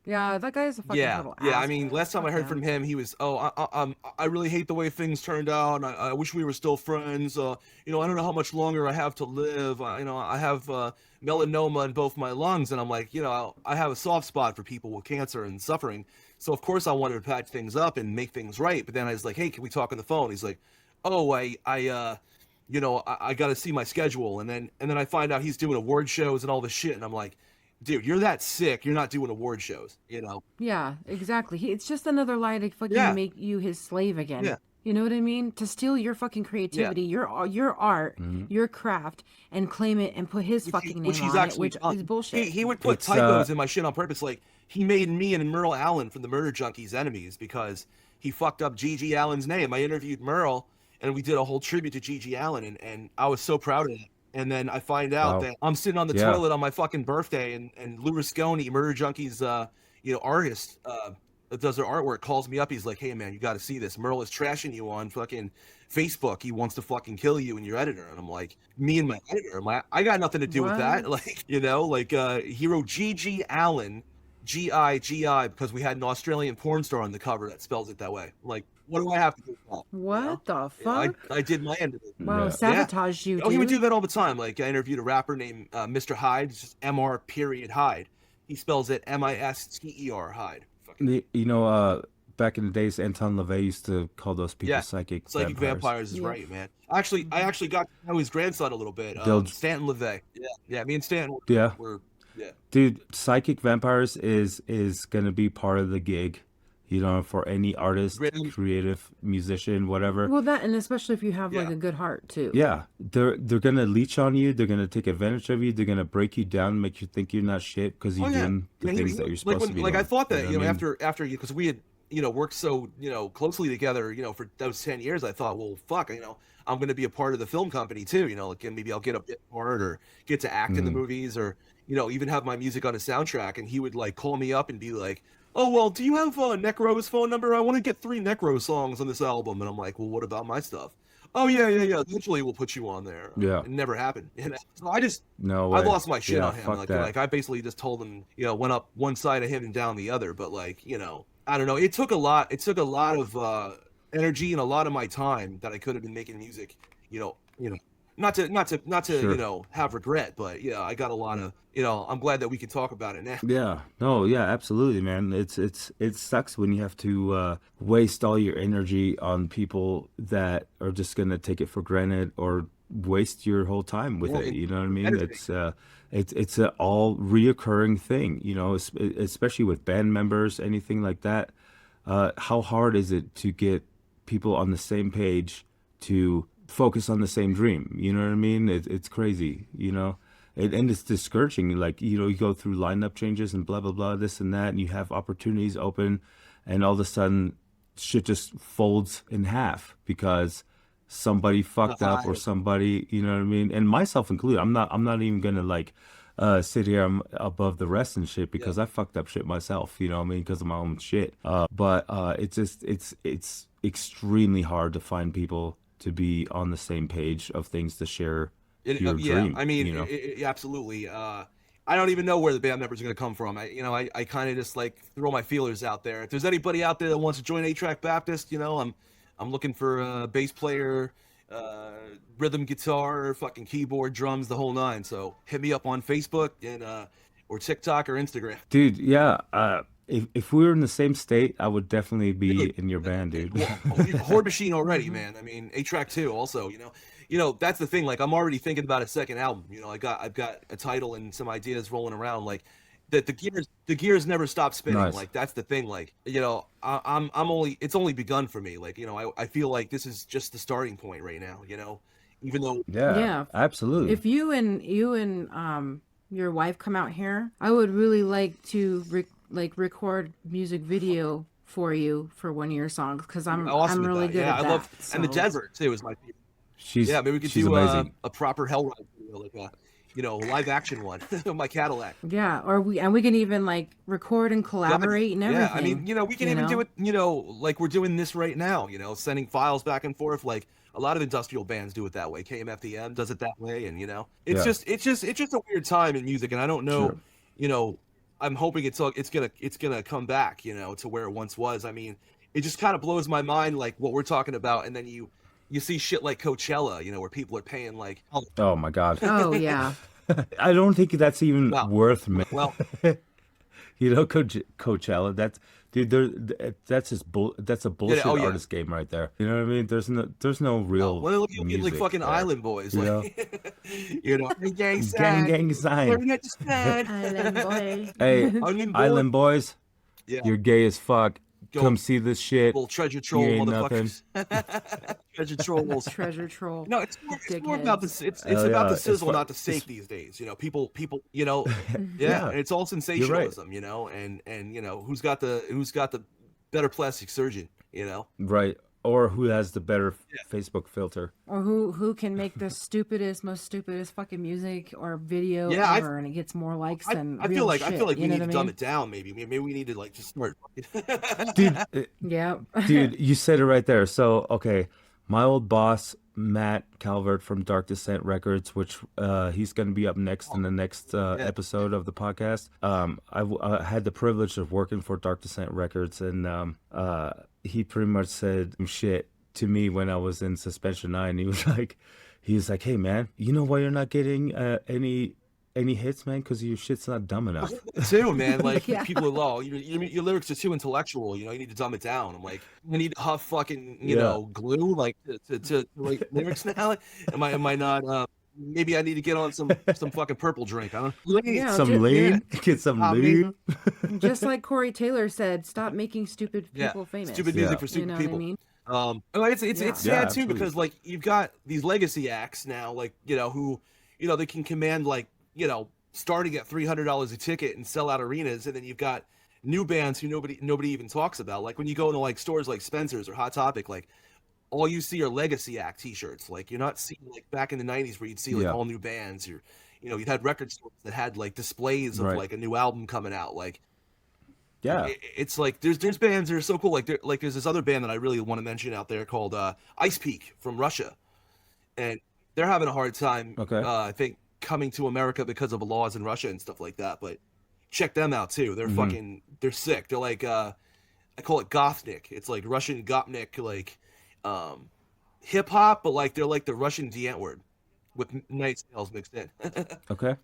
Yeah, that guy is a fucking total yeah. I asshole. mean, last time I heard from him, he was, I really hate the way things turned out. I wish we were still friends. I don't know how much longer I have to live. I have melanoma in both my lungs, and I'm like, I have a soft spot for people with cancer and suffering. So of course I wanted to patch things up and make things right. But then I was like, hey, can we talk on the phone? He's like, oh, I got to see my schedule, and then I find out he's doing award shows and all this shit, and I'm like, dude, you're that sick. You're not doing award shows, Yeah, exactly. It's just another lie to fucking make you his slave again. Yeah. You know what I mean? To steal your fucking creativity, your art, your craft, and claim it and put his fucking name on it, which is bullshit. He would put typos in my shit on purpose. Like, he made me and Merle Allen from the Murder Junkies enemies because he fucked up Gigi Allen's name. I interviewed Merle, and we did a whole tribute to Gigi Allen, and I was so proud of it. And then I find out that I'm sitting on the toilet on my fucking birthday, and Lou Rasconi, Murder Junkies, artist, that does their artwork, calls me up. He's like, hey man, you got to see this. Merle is trashing you on fucking Facebook. He wants to fucking kill you and your editor. And I'm like, me and my editor, I got nothing to do with that. Like, he wrote Gigi Allen, Gigi, because we had an Australian porn star on the cover that spells it that way. Like, what do I have to do with that? What the fuck? I did my end of it. Wow, sabotaged you, dude. Oh, he would do that all the time. Like, I interviewed a rapper named Mr. Hyde. It's just MR period Hyde. He spells it MISTER Hyde. Back in the days, Anton LaVey used to call those people psychic vampires. Is right, man. I actually got to know his grandson a little bit. Stanton LaVey. Yeah, me and Stanton were Dude, psychic vampires is gonna be part of the gig. For any artist, creative musician, whatever. Well, that, and especially if you have like a good heart too. Yeah, they're gonna leech on you. They're gonna take advantage of you. They're gonna break you down, make you think you're not shit because you're doing the things that you're supposed to be doing. I thought that after because we had worked so closely together for those 10 years, I thought, well, fuck, I'm gonna be a part of the film company too. Like, maybe I'll get a bit part or get to act in the movies or even have my music on a soundtrack. And he would like call me up and be like, oh, well, do you have Necro's phone number? I want to get 3 Necro songs on this album. And I'm like, well, what about my stuff? Oh, yeah. Eventually we'll put you on there. Yeah. It never happened. So I just, I lost my shit on him. Like I basically just told him, went up one side of him and down the other. But like, I don't know. It took a lot of energy and a lot of my time that I could have been making music, not to have regret, but I got a lot of I'm glad that we can talk about it now. Yeah, no, yeah, absolutely, man. It sucks when you have to waste all your energy on people that are just gonna take it for granted or waste your whole time with it. You know what I mean? It's a all reoccurring thing. Especially with band members, anything like that. How hard is it to get people on the same page to focus on the same dream? You know what I mean? It's crazy, and it's discouraging. Like, you go through lineup changes and blah, blah, blah, this and that, and you have opportunities open, and all of a sudden shit just folds in half because somebody fucked up or somebody, you know what I mean? And myself included. I'm not even gonna like sit here I'm above the rest and shit because I fucked up shit myself, you know what I mean, because of my own shit. But it's extremely hard to find people to be on the same page of things to share your dream. I mean, absolutely. I don't even know where the band members are going to come from. I kind of just like throw my feelers out there. If there's anybody out there that wants to join 8-Track Baptist, I'm looking for a bass player, uh, rhythm guitar, fucking keyboard, drums, the whole nine. So hit me up on Facebook and or TikTok or Instagram. Dude, yeah. If we were in the same state, I would definitely be Dude, in your band, dude. well, Horde Machine already, man. I mean, 8-Track 2 also, that's the thing. Like, I'm already thinking about a second album. I've got a title and some ideas rolling around. Like, that the gears never stop spinning. Nice. Like, that's the thing. Like, it's only begun for me. Like, I feel like this is just the starting point right now. Even though Yeah, Yeah. absolutely. If you and your wife come out here, I would really like to record music video for you for one of your songs because I'm awesome really at that. good Yeah, at I that. love, and the So desert too is my favorite. She's Yeah, maybe we could she's do amazing. a proper hell ride video, like live action one of my Cadillac. yeah, or we can even like record and collaborate and everything. Yeah, I mean, we can even do it, like we're doing this right now, sending files back and forth. Like a lot of industrial bands do it that way. KMFDM does it that way, and it's Yeah. just a weird time in music, and I don't know, Sure. I'm hoping it's gonna come back, to where it once was. I mean, it just kind of blows my mind, like what we're talking about, and then you see shit like Coachella, where people are paying like, Oh my God. Oh yeah. I don't think that's even Well, worth well, Coachella. That's that's a bullshit oh yeah. artist game right there. You know what I mean? There's no real Well, look, you'll get like music fucking there. Island Boys, You like, gang Gang sign. Island boy. Hey, Onion Boy. Island boys, Yeah, you're gay as fuck. Go. Come see this shit. Little treasure troll ain't nothing. motherfuckers. Treasure trolls. Treasure troll. No, it's more about Dickheads. the it's Hell about yeah, the it's sizzle, fu- not the steak it's- these days. People, Yeah, and it's all right. sensationalism, and who's got the better plastic surgeon, Right. Or who has the better Facebook filter? Or who can make the most stupidest fucking music or video Yeah, ever, and it gets more likes than I real feel like shit, we you know need to what I dumb mean? it down. Maybe we need to like just start. Dude, Yeah. dude, you said it right there. So, okay, my old boss, Matt Calvert from Dark Descent Records, which he's going to be up next in the next episode of the podcast. I had the privilege of working for Dark Descent Records, and he pretty much said some shit to me when I was in Suspension 9. He was like, hey, man, you know why you're not getting any hits, man? Because your shit's not dumb enough. Too, man. Like Yeah. people are low. Your lyrics are too intellectual. You need to dumb it down. I'm like, I need to huff fucking glue like to write lyrics now. Am I not? Maybe I need to get on some fucking purple drink. I don't know. Yeah, Some lean, get some lean. Just like Corey Taylor said, stop making stupid Yeah, people famous. stupid music Yeah. for You stupid know people. what I mean? It's Yeah. sad Yeah, too absolutely. because like you've got these legacy acts now, like who they can command like starting at $300 a ticket and sell out arenas, and then you've got new bands who nobody even talks about. Like when you go into like stores like Spencer's or Hot Topic, like all you see are legacy act T-shirts. Like you're not seeing like back in the '90s where you'd see like Yeah. all new bands. You'd had record stores that had like displays of Right. like a new album coming out. Like Yeah. it's like there's bands that are so cool. Like there's this other band that I really want to mention out there called Ice Peak from Russia, and they're having a hard time. Okay. I think coming to America because of the laws in Russia and stuff like that. But check them out too. They're they're sick. They're like I call it Gothnik. It's like Russian Gopnik, like hip hop, but like they're like the Russian D word with night sales mixed in. Okay.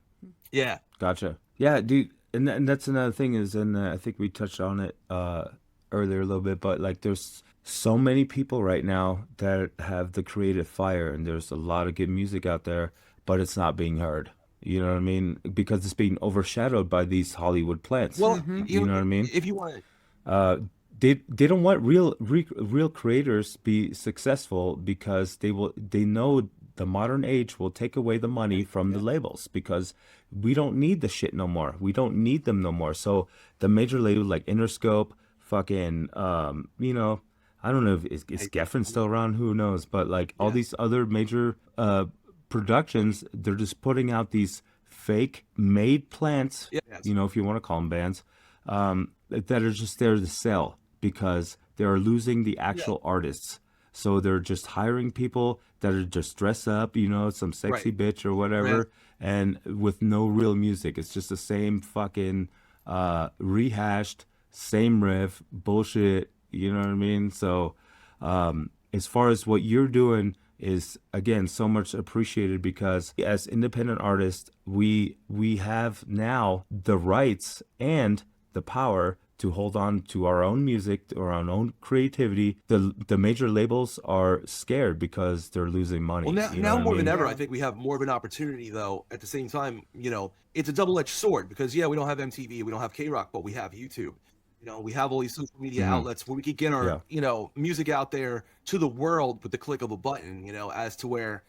Yeah. Gotcha. Yeah, dude, and that's another thing is, and I think we touched on it earlier a little bit, but like there's so many people right now that have the creative fire, and there's a lot of good music out there, but it's not being heard. You know what I mean? Because it's being overshadowed by these Hollywood plants. Well, you know what I mean? If you want, They don't want real creators be successful because they know the modern age will take away the money from the labels because we don't need the shit no more. We don't need them no more. So the major labels like Interscope, fucking I don't know if is Geffen still around, who knows, but like all these other major productions, they're just putting out these fake made plants, if you want to call them bands, that are just there to sell because they're losing the actual artists. So they're just hiring people that are just dressed up, some sexy bitch or whatever, and with no real music. It's just the same fucking rehashed, same riff, bullshit, you know what I mean? So as far as what you're doing is again so much appreciated, because as independent artists, we have now the rights and the power to hold on to our own music or our own creativity. The major labels are scared because they're losing money. Well, you now know more what I than mean? ever, I think we have more of an opportunity, though. At the same time, it's a double-edged sword, because yeah, we don't have MTV, we don't have K-Rock, but we have YouTube. We have all these social media outlets where we could get our music out there to the world with the click of a button. As to where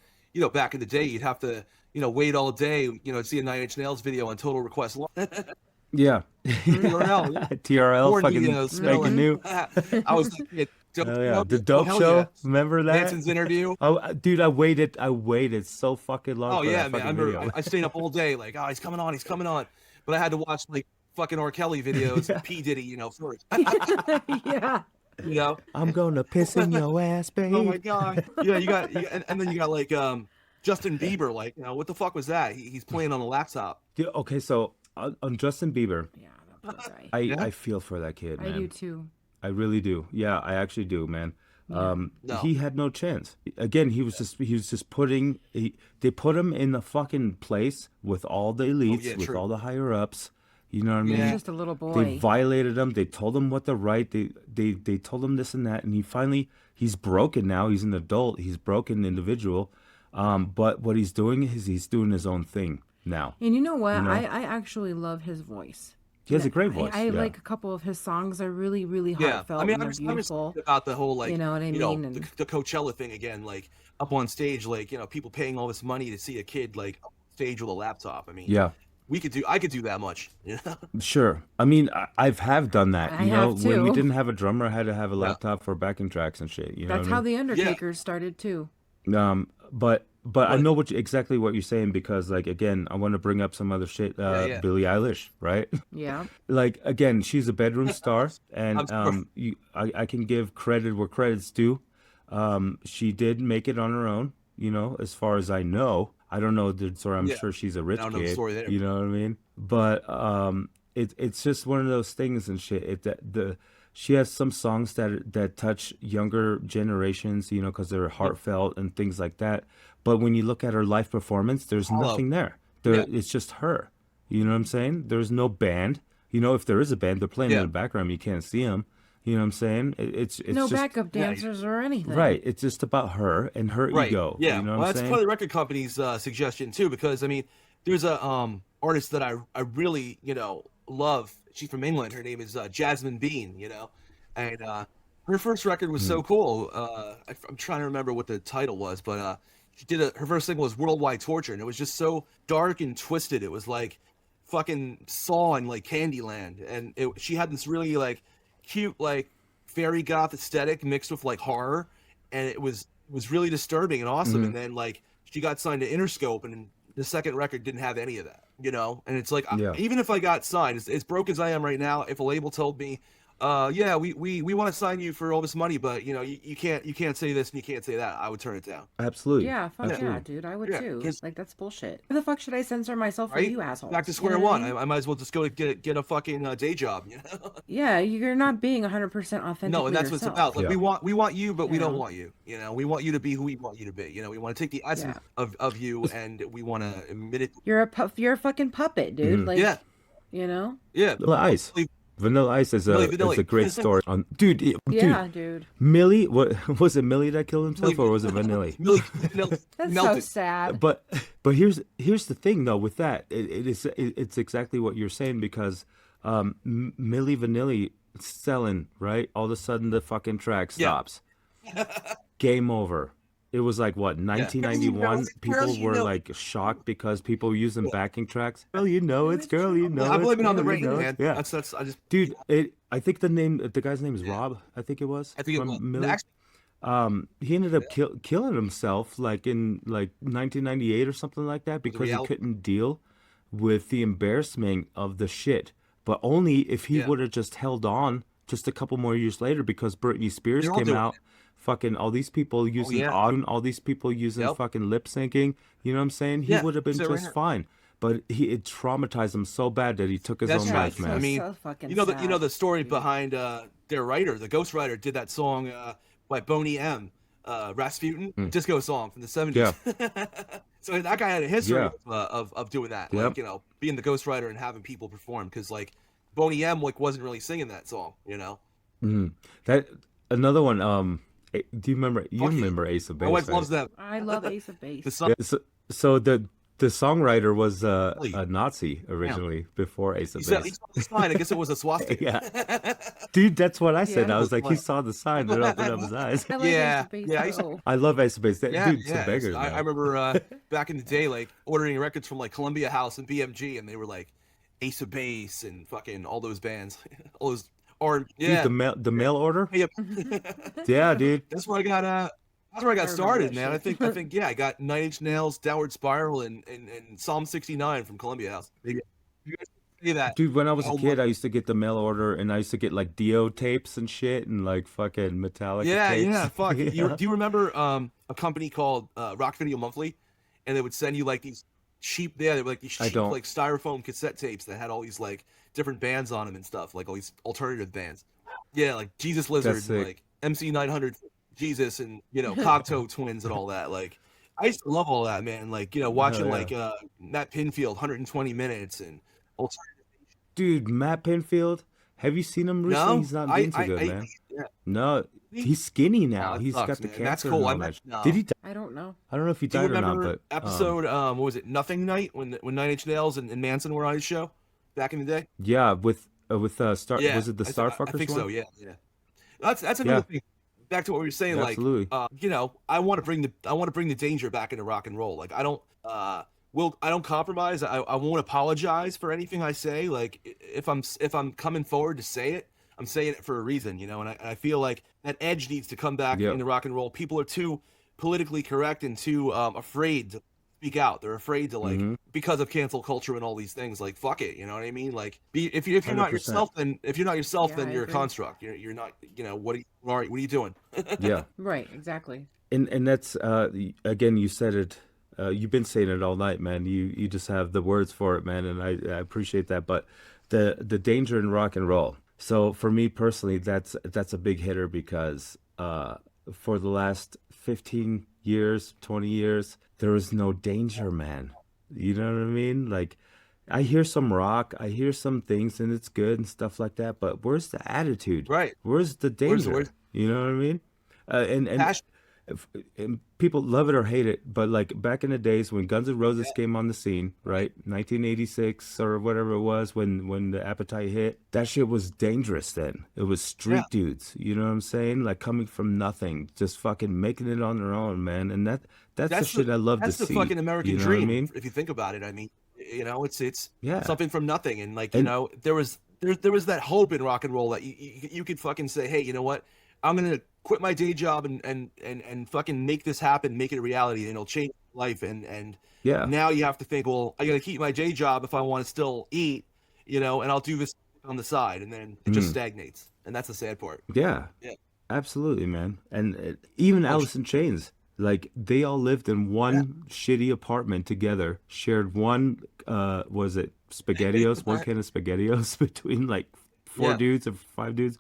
back in the day you'd have to wait all day to see a Nine Inch Nails video on Total Request Live. Yeah. TRL, TRL Born fucking Neos, spanking new. I was that kid. Oh yeah, the Dope hell Show. yeah. Remember that? Manson's interview. Oh, dude, I waited so fucking long Oh for yeah, that man. I fucking remember video. I stayed up all day, like, oh, he's coming on. But I had to watch like fucking R. Kelly videos, P. Diddy, first. Yeah. I'm gonna piss in your ass, babe. Oh my god. Yeah, and then you got like Justin Bieber, like, what the fuck was that? He's playing on a laptop. Yeah, okay, so on Justin Bieber, Yeah, that poor guy. I feel for that kid, man. I do too. I really do. Yeah, I actually do, man. No. He had no chance. Again, he was just putting. They put him in the fucking place with all the elites, with all the higher ups. You know what I mean? He's just a little boy. They violated him. They told him what to write. They told him this and that, and he's broken now. He's an adult. He's a broken individual. But what he's doing is he's doing his own thing now. And you know what? I actually love his voice. He has a great voice. I like a couple of his songs. Are really, really heartfelt. I mean, and I'm beautiful. about the whole, like, you know what I mean? And the Coachella thing again, like up on stage, like, people paying all this money to see a kid like on stage with a laptop. I mean, yeah. I could do that much. Sure. I mean, I've done that. I You know, have when we too. didn't have a drummer, I had to have a laptop for backing tracks and shit. You know that's what I how mean? the Undertakers started too. But I know exactly what you're saying, because, like, again, I want to bring up some other shit. Billie Eilish, right? Yeah. Like, again, she's a bedroom star, and I'm I can give credit where credit's due. She did make it on her own, as far as I know. I don't know the story. I'm sure she's a rich I don't know the kid. story there. You know what I mean? But it's just one of those things and shit. She has some songs that touch younger generations, because they're heartfelt and things like that. But when you look at her live performance, there's nothing there. It's just her. You know what I'm saying? There's no band. If there is a band, they're playing in the background. You can't see them. You know what I'm saying? It's No just, backup dancers or anything. right. It's just about her and her ego. Yeah. You know Well, what I'm that's saying? probably the record company's suggestion too, because I mean, there's a artist that I really love. She's from England. Her name is Jasmine Bean. And her first record was so cool. I'm trying to remember what the title was, but she did her first single was Worldwide Torture, and it was just so dark and twisted. It was like fucking Saw and like Candyland, and she had this really like cute like fairy goth aesthetic mixed with like horror, and it was really disturbing and awesome. And then like she got signed to Interscope, and the second record didn't have any of that, and it's like even if I got signed, as broke as I am right now, if a label told me we want to sign you for all this money, but you can't say this and you can't say that, I would turn it down. Absolutely. Yeah, fuck Absolutely. yeah, dude. I would Yeah, too. 'cause- Like, that's bullshit. Why the fuck should I censor myself for Right? you assholes? Back to You square know what one. I mean? I might as well just go to get a fucking day job. Yeah, you're not being 100% authentic. No, and that's what it's about. Like Yeah. we want you, but we don't Yeah. want you. We want you to be who we want you to be. We want to take the essence of you, and we want to admit it. You're a fucking puppet, dude. Like, Yeah, yeah. Vanilla Ice. Vanilla Ice is Milli a great story. Dude, Yeah, dude. Millie, what was it? Millie that killed himself, or was it Vanilla? That's melted. so sad. But here's the thing though. With that, it's exactly what you're saying, because Milli Vanilli selling, right? All of a sudden the fucking track stops. Game over. It was like what, 1991. People were like shocked because people were using backing tracks. Girl, it's girl, I'm it's living on the girl, ring, man. Yeah, That's I just dude. I think the guy's name is Rob. I think it was. I think it from was. Millie. Actually, He ended up killing himself like in like 1998 or something like that, because he reality. couldn't deal with the embarrassment of the shit. But only if he would have just held on just a couple more years later, because Britney Spears They're all came doing out. Fucking all these people using auto, all these people using fucking lip syncing. You know what I'm saying? He would have been so just fine. But it traumatized him so bad that he took his own life, man. I mean, so fucking the story behind their writer, the ghostwriter, did that song by Boney M. Rasputin, Mm. disco song from the 70s. Yeah. So that guy had a history Yeah. of doing that, Yep. like, being the ghostwriter and having people perform, because like Boney M like wasn't really singing that song, Mm. That another one. Do you remember? You Fuck yeah. remember Ace of My Base, wife right? loves that. I love Ace of Base. The song, Yeah. So the songwriter was Really? a Nazi Damn. originally before Ace He of said he Base. saw the sign. I guess it was a swastika. Yeah. Dude, that's what I said. Yeah. I That was was like, he funny. saw the sign and opened up his eyes. I like Ace Yeah, of Base yeah. I used to, though. I love Ace of Base. That yeah, dude, some yeah. bangers, I man. remember back in the day, like ordering records from like Columbia House and BMG, and they were like Ace of Base and fucking all those bands, all those Dude, yeah, the mail order? yep. Yeah, dude. That's where I got that's where I got I remember started, that man. shit. I think yeah, I got Nine Inch Nails, Downward Spiral, and Psalm 69 from Columbia House. You guys say that Dude, when I was a oh kid, my I used to get the mail order and I used to get like Dio tapes and shit and like fucking Metallica yeah, tapes. fuck. Yeah. Do you remember a company called Rock Video Monthly, and they would send you like these cheap they were like these I cheap don't. like styrofoam cassette tapes that had all these like different bands on them and stuff, like all these alternative bands. Yeah, like Jesus Lizard That's and sick. like MC 900 Jesus and Cocteau Twins and all that. Like I used to love all that, man. Like Hell watching yeah. like Matt Pinfield 120 minutes and alternative. Dude, Matt Pinfield, have you seen him recently? No, He's not doing too good, I man. yeah. No, he's skinny Oh, now. that He's sucks, got the man. That's cancer cool. and I all met that. Did he no. die? I don't know. I don't know if he Do you died or not, remember but episode what was it, Nothing Night, when Nine Inch Nails and Manson were on his show back in the day? yeah, with Star, Yeah, was it the I Starfuckers think one? so. Yeah, yeah. That's Yeah, another thing. Back to what we were saying, like, absolutely. I want to bring the danger back into rock and roll. Like, I don't compromise. I won't apologize for anything I say. Like, if I'm coming forward to say it, I'm saying it for a reason, and I feel like that edge needs to come back Yep. into rock and roll. People are too politically correct and too afraid to speak out. They're afraid to like Mm-hmm. because of cancel culture and all these things. Like, fuck it, you know what I mean? Like, if you're not 100%. yourself, then Yeah, I you're a agree. construct. You're not. What are you doing? Yeah. Right, exactly. And that's again, you said it. You've been saying it all night, man. You just have the words for it, man, and I appreciate that. But the danger in rock and roll. So for me personally, that's a big hitter because for the last 15 years, 20 years, there is no danger, man. You know what I mean? Like, I hear some rock, I hear some things, and it's good and stuff like that. But where's the attitude? Right. Where's the danger? Where's You know what I mean? And passion? and people love it or hate it, but like back in the days when Guns N' Roses came on the scene, right? 1986 or whatever it was when the Appetite hit, that shit was dangerous then. It was street Yeah. dudes, you know what I'm saying? Like coming from nothing, just fucking making it on their own, man. And that's the That's shit I love to that's the see. fucking American You know what I dream. mean? If you think about it, I mean, it's Yeah. something from nothing, and like And there was that hope in rock and roll that you could fucking say, hey, you know what? I'm gonna quit my day job and fucking make this happen, make it a reality, and it'll change life. And yeah. now you have to think, well, I gotta keep my day job if I want to still eat, and I'll do this on the side, and then it just Mm. stagnates, and that's the sad part. Yeah. Yeah. Absolutely, man. And even Oh, Alice in Chains, like they all lived in one shitty apartment together, shared one was it SpaghettiOs, one can of SpaghettiOs between like four yeah, dudes or five dudes.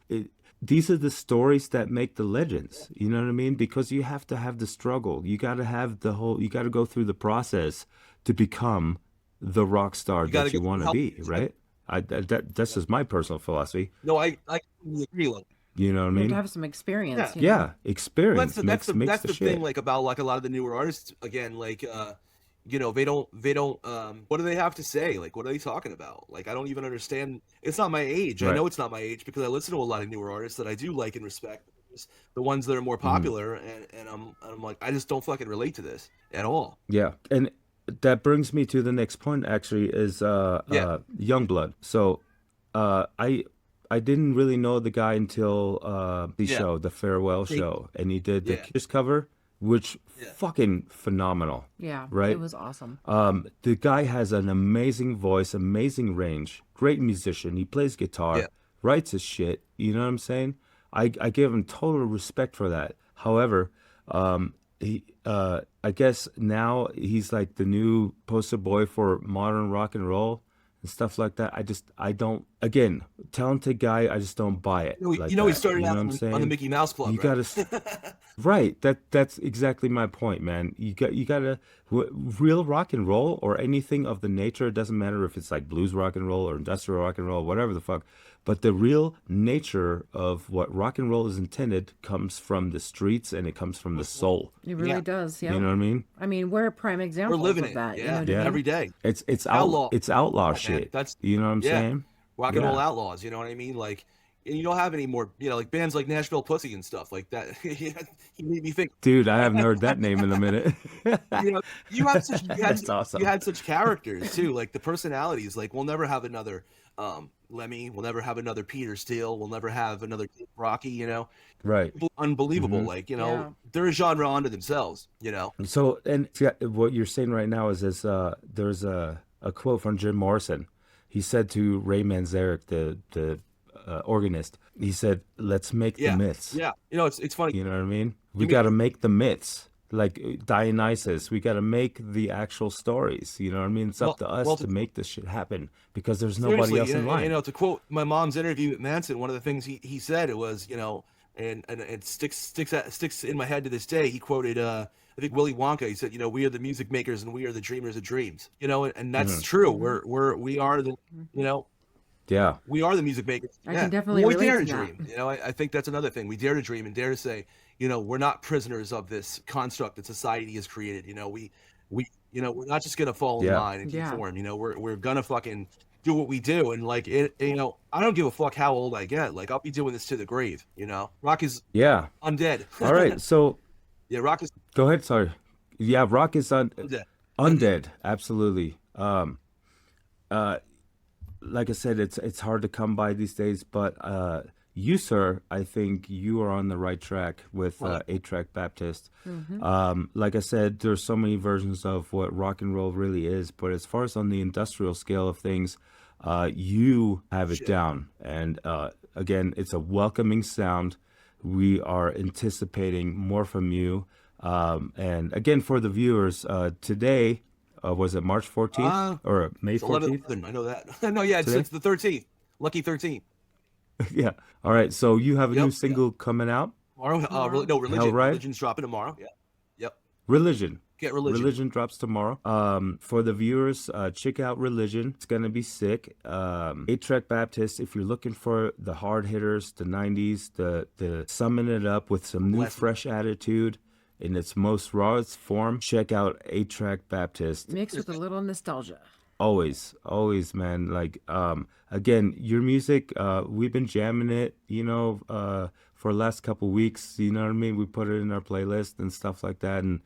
These are the stories that make the legends. You know what I mean? Because you have to have the struggle. You got to have you got to go through the process to become the rock star you gotta that you get want to help. be, right? That's just my personal philosophy. No, I completely agree. Like, You know what I You have to mean? have some experience, yeah. Yeah, Well, experience makes that's the the shit. thing, like about like a lot of the newer artists again, like they don't what do they have to say? Like, what are they talking about? Like, I don't even understand. It's not my age. I Right. know it's not my age because I listen to a lot of newer artists that I do like and respect. Just the ones that are more Mhm. popular, and I'm like, I just don't fucking relate to this at all. Yeah, and that brings me to the next point. Actually, is Yeah, Youngblood. So, I didn't really know the guy until the yeah, show, the farewell They- show, and he did the yeah, Kiss cover, which yeah, fucking phenomenal, Yeah, it right? was awesome. The guy has an amazing voice, amazing range, great musician. He plays guitar, yeah, writes his shit. You know what I'm saying? I give him total respect for that. However, I guess now he's like the new poster boy for modern rock and roll and and stuff like that. I don't, again, talented guy, I just don't buy it like He that. started You know out what I'm on the saying? Mickey Mouse Club, You right? gotta, right. That's exactly my point, man. You gotta real rock and roll or anything of the nature. It doesn't matter if it's like blues rock and roll or industrial rock and roll, whatever the fuck. But the real nature of what rock and roll is intended comes from the streets and it comes from the soul. It really Yeah, does. You Yep. know what I mean? I mean, we're prime we're examples living of it. that. You know Yeah, what I Yeah. mean? every day. It's Outlaw, outlaw man. shit. That's You know what I'm yeah, saying? rock and roll Yeah. outlaws. You know what I mean? Like, and you don't have any more, like bands like Nashville Pussy and stuff like that. You made me think. Dude, I haven't heard that name in a minute. You know, you have such That's you awesome. had such characters too, like the personalities. Like we'll never have another Lemmy. We'll never have another Peter Steele. We'll never have another Kid Rocky. Right. Unbelievable. Hmm. Like Yeah. they're a genre unto themselves. So, and yeah, what you're saying right now is this, there's a quote from Jim Morrison. He said to Ray Manzarek, the organist, he said, let's make the Yeah, myths. yeah. It's funny. You know what I mean? We You mean got to make the myths. Like Dionysus, we got to make the actual stories. You know what I mean? It's up to us well, to make this shit happen because there's nobody seriously, else in line. to quote my mom's interview with Manson, one of the things he said, it was, and it sticks in my head to this day. He quoted I think Willy Wonka. He said, we are the music makers and we are the dreamers of dreams. And that's Mhm. true. Mm-hmm. We are the Yeah. we are the music makers. I Yeah. can definitely We relate dare to to that. dream. I think that's another thing. We dare to dream and dare to say, we're not prisoners of this construct that society has created. We're not just gonna fall in Yeah. line and Yeah. conform. We're gonna fucking do what we do. And like it, I don't give a fuck how old I get. Like I'll be doing this to the grave. Rock is Yeah. undead. All right. So Yeah, rock is go ahead. Sorry. Yeah. Rock is undead. undead. Absolutely. Like I said, it's hard to come by these days, but you, sir, I think you are on the right track with 8-Track Baptist. Like I said, there's so many versions of what rock and roll really is, but as far as on the industrial scale of things, you have it down. And again, it's a welcoming sound. We are anticipating more from you. And again, for the viewers, today, was it March 14th or May It's 14th? 11. I know that. No, yeah, Today? it's the 13th. Lucky 13th. Yeah. All right. So you have a new Yep. single coming out? Tomorrow. No, religion. Hellride? Religion's dropping tomorrow. Yeah. Yep. Religion. Get religion. Religion drops tomorrow. For the viewers, check out Religion. It's gonna be sick. 8-Track Baptist. If you're looking for the hard hitters, the '90s, the summing it up with some new, Bless me. fresh attitude in its most rawest form, check out 8-Track Baptist. Mixed with a little nostalgia. Always, man. Like, again, your music, we've been jamming it, for the last couple weeks. You know what I mean? We put it in our playlist and stuff like that, and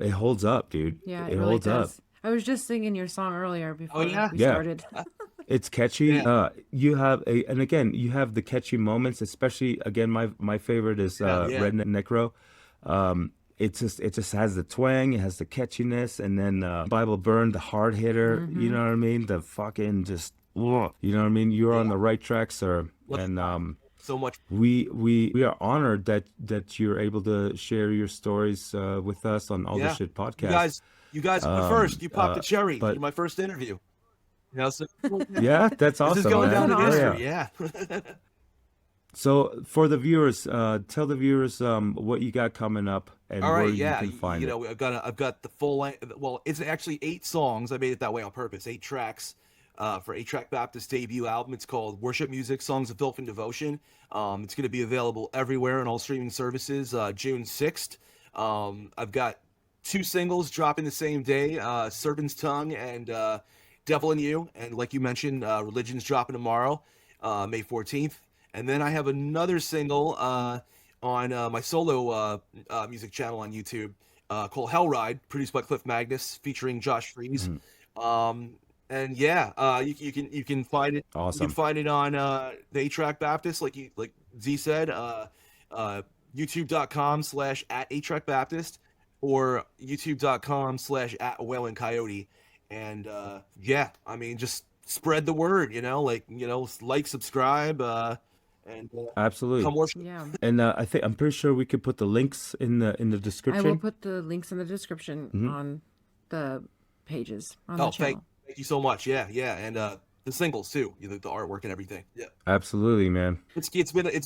it holds up, dude. Yeah, It it really holds up. does. I was just singing your song earlier before yeah? we Yeah. started. It's catchy. Yeah. You have and again, you have the catchy moments. Especially, again, my favorite is Yeah. Redneck Necro. It just has the twang, it has the catchiness, and then Bible Burn, the hard hitter. You know what I mean? The fucking just, ugh, you know what I mean? You're on the right track, sir. And So much. we are honored that you're able to share your stories with us on All Yeah. This Shit podcast. You guys were first. You popped the cherry. but- You're my first interview. So Yeah, that's this awesome, is going man. down in That's history. Yeah. Yeah. So for the viewers, tell the viewers what you got coming up and All where right, you yeah, can find it. I've got the full length. Well, it's actually 8 songs. I made it that way on purpose. 8 tracks for 8-Track Baptist debut album. It's called Worship Music: Songs of Filth and Devotion. It's going to be available everywhere on all streaming services. June 6th. I've got 2 singles dropping the same day: Serpent's Tongue and Devil in You. And like you mentioned, Religion's dropping tomorrow, May 14th. And then I have another single on my solo music channel on YouTube called Hellride, produced by Cliff Magnus, featuring Josh Freese. And yeah, you can find it. You Awesome. can find it on the 8-Track Baptist, like Z said, YouTube.com/@8-Track Baptist or YouTube.com/@Weylin Coyote. And yeah, I mean, just spread the word, like, subscribe, and Absolutely. come worship. Yeah. And I'm pretty sure we could put the links in the I will description. put the links in the description on the pages on Oh, the channel. thank Thank you so much. Yeah, yeah, and the singles too, the artwork and everything. Yeah, Absolutely, man. it's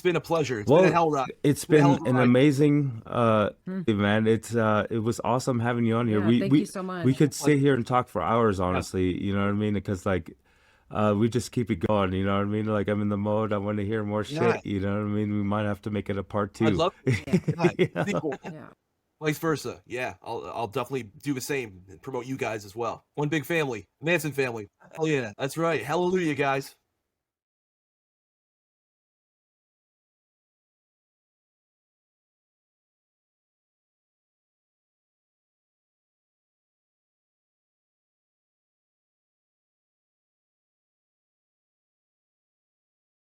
been a pleasure. It's been a Well, hell ride. it's Been a hell been of a an ride. amazing Hmm. man. It was awesome having you on here. Yeah, thank you so We much. could sit here and talk for hours, Yeah, honestly, you know what I mean? Because like we just keep it going, you know what I mean? Like I'm in the mode, I want to hear more yeah, shit, you know what I mean? We might have to make it a part I'd 2. love to. Yeah, Yeah, You know? sequel, yeah. vice versa. Yeah, I'll definitely do the same and promote you guys as well. One big family, Manson family. Hell yeah, that's right. Hallelujah, guys.